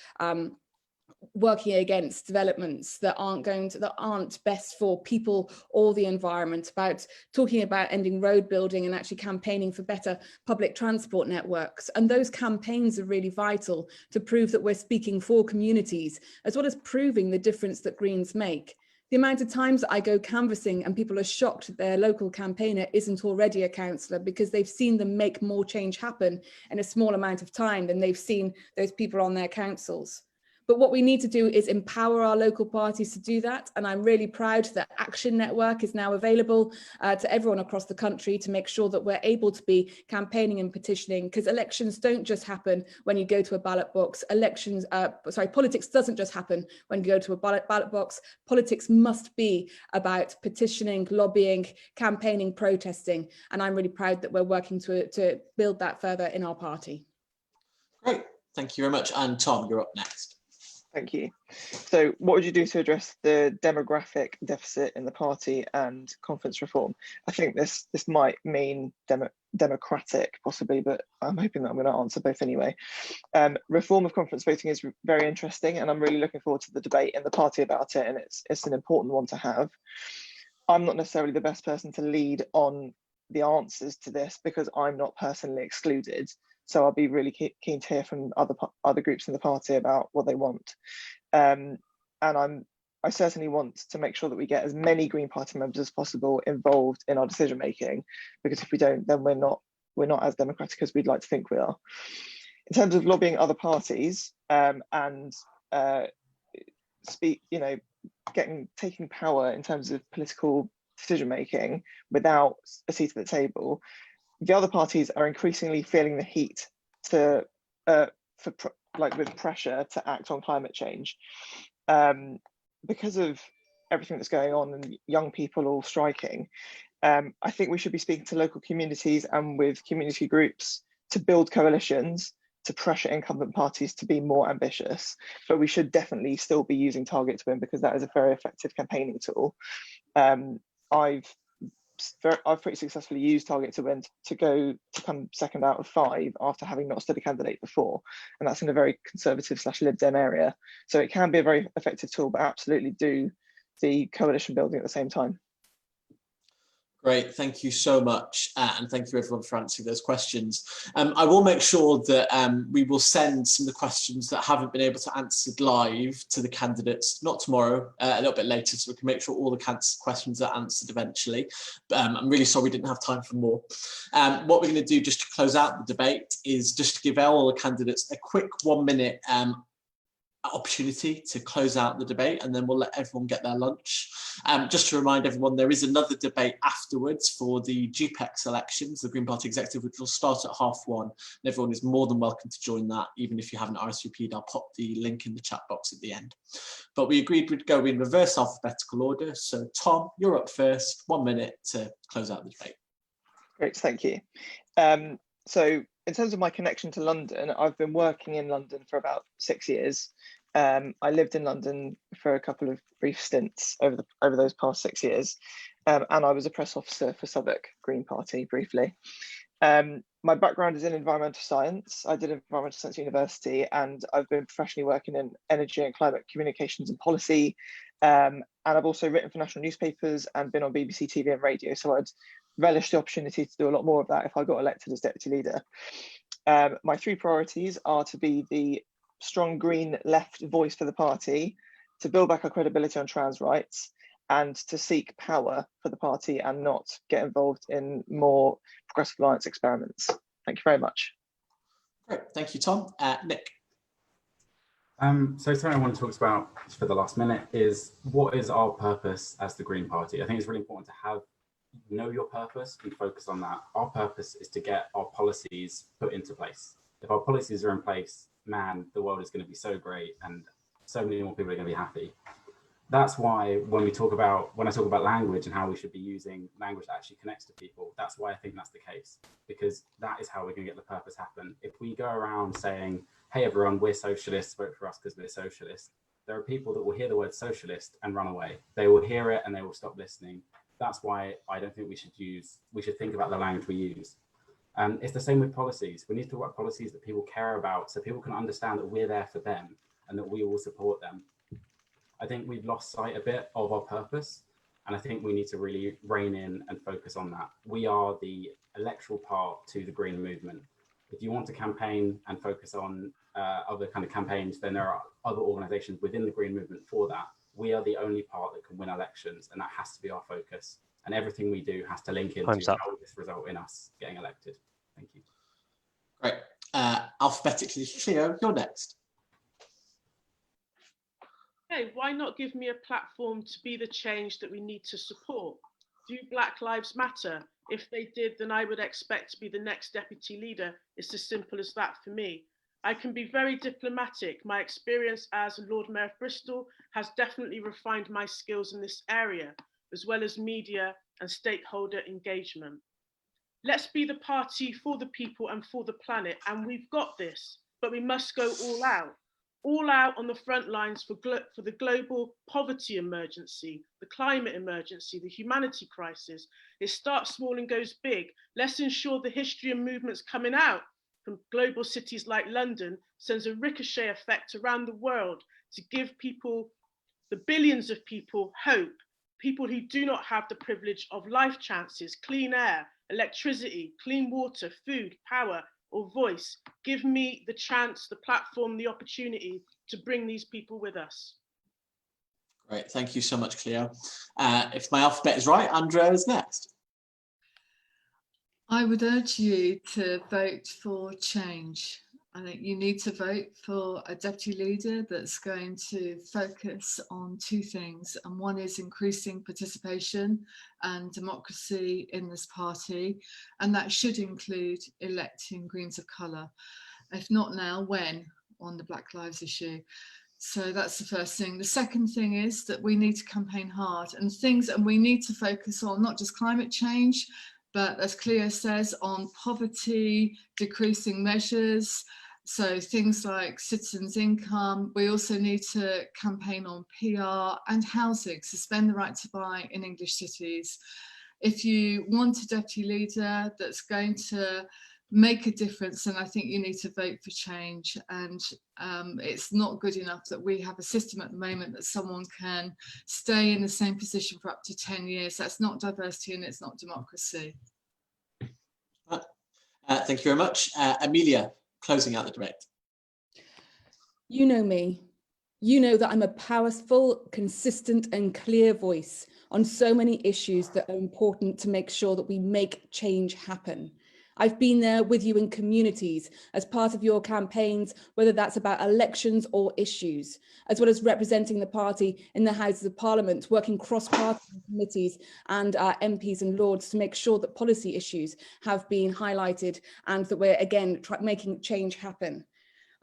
working against developments that aren't best for people or the environment, about talking about ending road building and actually campaigning for better public transport networks. And those campaigns are really vital to prove that we're speaking for communities, as well as proving the difference that Greens make. The amount of times I go canvassing and people are shocked that their local campaigner isn't already a councillor, because they've seen them make more change happen in a small amount of time than they've seen those people on their councils. But what we need to do is empower our local parties to do that. And I'm really proud that Action Network is now available to everyone across the country to make sure that we're able to be campaigning and petitioning, because elections don't just happen when you go to a ballot box. Politics doesn't just happen when you go to a ballot box. Politics must be about petitioning, lobbying, campaigning, protesting. And I'm really proud that we're working to build that further in our party. Great, thank you very much. And Tom, you're up next. Thank you. So what would you do to address the demographic deficit in the party and conference reform? I think this might mean democratic possibly, but I'm hoping that I'm going to answer both anyway. Reform of conference voting is very interesting, and I'm really looking forward to the debate in the party about it, and it's an important one to have. I'm not necessarily the best person to lead on the answers to this, because I'm not personally excluded. So I'll be really keen to hear from other groups in the party about what they want. And I certainly want to make sure that we get as many Green Party members as possible involved in our decision making, because if we don't, then we're not as democratic as we'd like to think we are. In terms of lobbying other parties and taking power in terms of political decision making without a seat at the table, the other parties are increasingly feeling the heat with pressure to act on climate change. Because of everything that's going on and young people all striking, I think we should be speaking to local communities and with community groups to build coalitions to pressure incumbent parties to be more ambitious. But we should definitely still be using Target to Win, because that is a very effective campaigning tool. I've pretty successfully used Target to Win to come second out of 5 after having not stood a candidate before, and that's in a very conservative / Lib Dem area. So it can be a very effective tool, but absolutely do the coalition building at the same time. Great, thank you so much, and thank you everyone for answering those questions. I will make sure that we will send some of the questions that haven't been able to answer live to the candidates, not tomorrow, a little bit later, so we can make sure all the questions are answered eventually. I'm really sorry we didn't have time for more. What we're going to do just to close out the debate is just to give all the candidates a quick 1 minute opportunity to close out the debate, and then we'll let everyone get their lunch. Just to remind everyone, there is another debate afterwards for the GPEX elections, the Green Party Executive, which will start at 1:30, and everyone is more than welcome to join that, even if you haven't RSVP'd. I'll pop the link in the chat box at the end. But we agreed we'd go in reverse alphabetical order. So Tom, you're up first, 1 minute to close out the debate. Great, thank you. So in terms of my connection to London, I've been working in London for about 6 years. I lived in London for a couple of brief stints over those past 6 years, and I was a press officer for Southwark Green Party briefly. My background is in environmental science. I did environmental science university, and I've been professionally working in energy and climate communications and policy. And I've also written for national newspapers and been on BBC TV and radio. So I'd relish the opportunity to do a lot more of that if I got elected as deputy leader. My 3 priorities are to be the strong green left voice for the party, to build back our credibility on trans rights, and to seek power for the party and not get involved in more progressive alliance experiments. Thank you very much. Great, thank you, Tom. Nick. So something I want to talk about for the last minute is, what is our purpose as the Green Party? I think it's really important to know your purpose and focus on that. Our purpose is to get our policies put into place. If our policies are in place, man, the world is going to be so great and so many more people are going to be happy. That's why when I talk about language and how we should be using language that actually connects to people, that's why I think that's the case, because that is how we're going to get the purpose happen. If we go around saying, hey everyone, we're socialists, vote for us because we're socialists, there are people that will hear the word socialist and run away. They will hear it and they will stop listening. That's why I don't think we should think about the language we use. It's the same with policies. We need to talk about policies that people care about, so people can understand that we're there for them and that we will support them. I think we've lost sight a bit of our purpose, and I think we need to really rein in and focus on that. We are the electoral part to the Green movement. If you want to campaign and focus on other kind of campaigns, then there are other organisations within the Green movement for that. We are the only part that can win elections, and that has to be our focus. And everything we do has to link into how this result in us getting elected. Thank you. Great. Alphabetically, Cleo, you're next. Hey, why not give me a platform to be the change that we need to support? Do Black Lives Matter? If they did, then I would expect to be the next deputy leader. It's as simple as that for me. I can be very diplomatic. My experience as Lord Mayor of Bristol has definitely refined my skills in this area, as well as media and stakeholder engagement. Let's be the party for the people and for the planet, and we've got this, but we must go all out on the front lines for the global poverty emergency, the climate emergency, the humanity crisis. It starts small and goes big. Let's ensure the history and movements coming out from global cities like London sends a ricochet effect around the world to give people, the billions of people, hope, people who do not have the privilege of life chances, clean air, electricity, clean water, food, power, or voice. Give me the chance, the platform, the opportunity to bring these people with us. Great, thank you so much, Cleo. If my alphabet is right, Andrea is next. I would urge you to vote for change. I think you need to vote for a deputy leader that's going to focus on 2 things. And one is increasing participation and democracy in this party. And that should include electing Greens of colour. If not now, when? On the Black Lives issue. So that's the first thing. The second thing is that we need to campaign hard and we need to focus on not just climate change, but as Cleo says, on poverty, decreasing measures. So things like citizens' income. We also need to campaign on PR and housing, suspend the right to buy in English cities. If you want a deputy leader that's going to make a difference, then I think you need to vote for change. And it's not good enough that we have a system at the moment that someone can stay in the same position for up to 10 years. That's not diversity and it's not democracy. Thank you very much. Emilia, closing out the debate. You know me. You know that I'm a powerful, consistent and clear voice on so many issues that are important to make sure that we make change happen. I've been there with you in communities as part of your campaigns, whether that's about elections or issues, as well as representing the party in the Houses of Parliament, working cross-party committees and our MPs and Lords to make sure that policy issues have been highlighted and that we're again making change happen.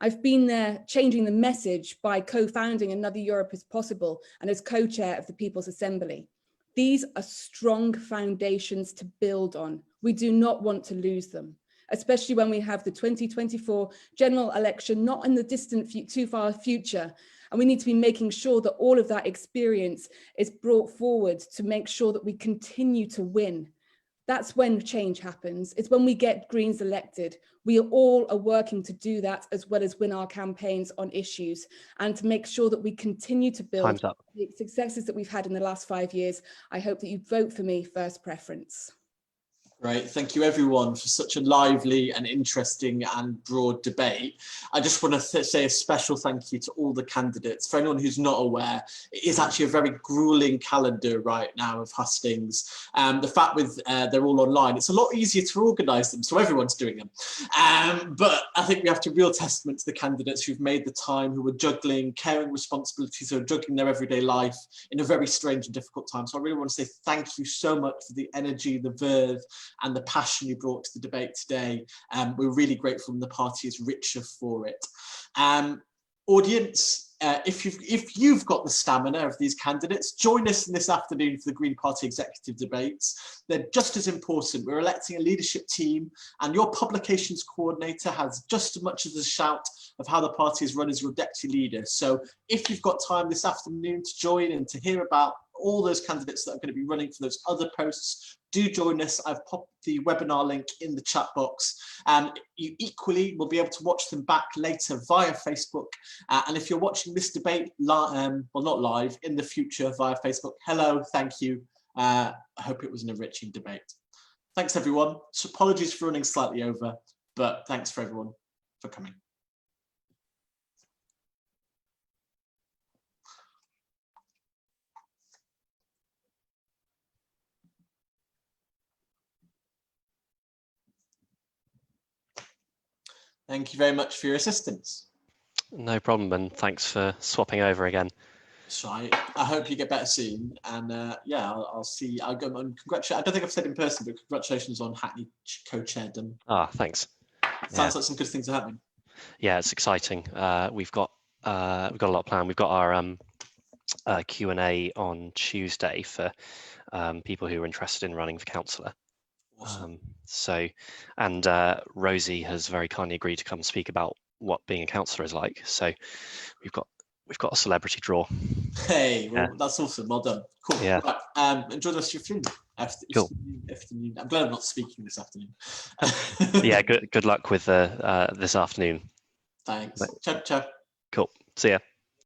I've been there changing the message by co-founding Another Europe is Possible and as co-chair of the People's Assembly. These are strong foundations to build on. We do not want to lose them, especially when we have the 2024 general election, not in the distant, too far future, And we need to be making sure that all of that experience is brought forward to make sure that we continue to win. That's when change happens. It's when we get Greens elected. We all are working to do that, as well as win our campaigns on issues, and to make sure that we continue to build Time's up. the successes that we've had in the last 5 years. I hope that you vote for me first preference. Great, thank you everyone for such a lively and interesting and broad debate. I just want to say a special thank you to all the candidates. For anyone who's not aware, it is actually a very grueling calendar right now of hustings. The fact with they're all online, it's a lot easier to organise them, so everyone's doing them. But I think we have to real testament to the candidates who've made the time, who are juggling caring responsibilities, who are juggling their everyday life in a very strange and difficult time. So I really want to say thank you so much for the energy, the verve, and the passion you brought to the debate today. We're really grateful, and the party is richer for it. Audience, if you've got the stamina of these candidates, join us in this afternoon for the Green Party executive debates. They're just as important. We're electing a leadership team, and your publications coordinator has just as much as a shout of how the party is run as your deputy leader. So if you've got time this afternoon to join and to hear about all those candidates that are going to be running for those other posts, do join us. I've popped the webinar link in the chat box. You equally will be able to watch them back later via Facebook. And if you're watching this debate, well, not live, in the future via Facebook, hello, thank you. I hope it was an enriching debate. Thanks, everyone. So apologies for running slightly over, but thanks for everyone for coming. Thank you very much for your assistance. No problem, and thanks for swapping over again. That's right. I hope you get better soon. And yeah, I'll see. I'll go and congratulate. I don't think I've said in person, but congratulations on Hackney co-chairdom. Ah, thanks. Sounds like some good things are happening. Yeah, it's exciting. We've got a lot planned. We've got our Q&A on Tuesday for people who are interested in running for councillor. Awesome. Rosie has very kindly agreed to come speak about what being a councillor is like. So we've got a celebrity draw. Hey, well, that's awesome. Well done. Cool. Yeah. Right. Enjoy the rest of your Cool. afternoon. I'm glad I'm not speaking this afternoon. Yeah. Good luck with this afternoon. Thanks. Ciao, ciao. Cool. See ya.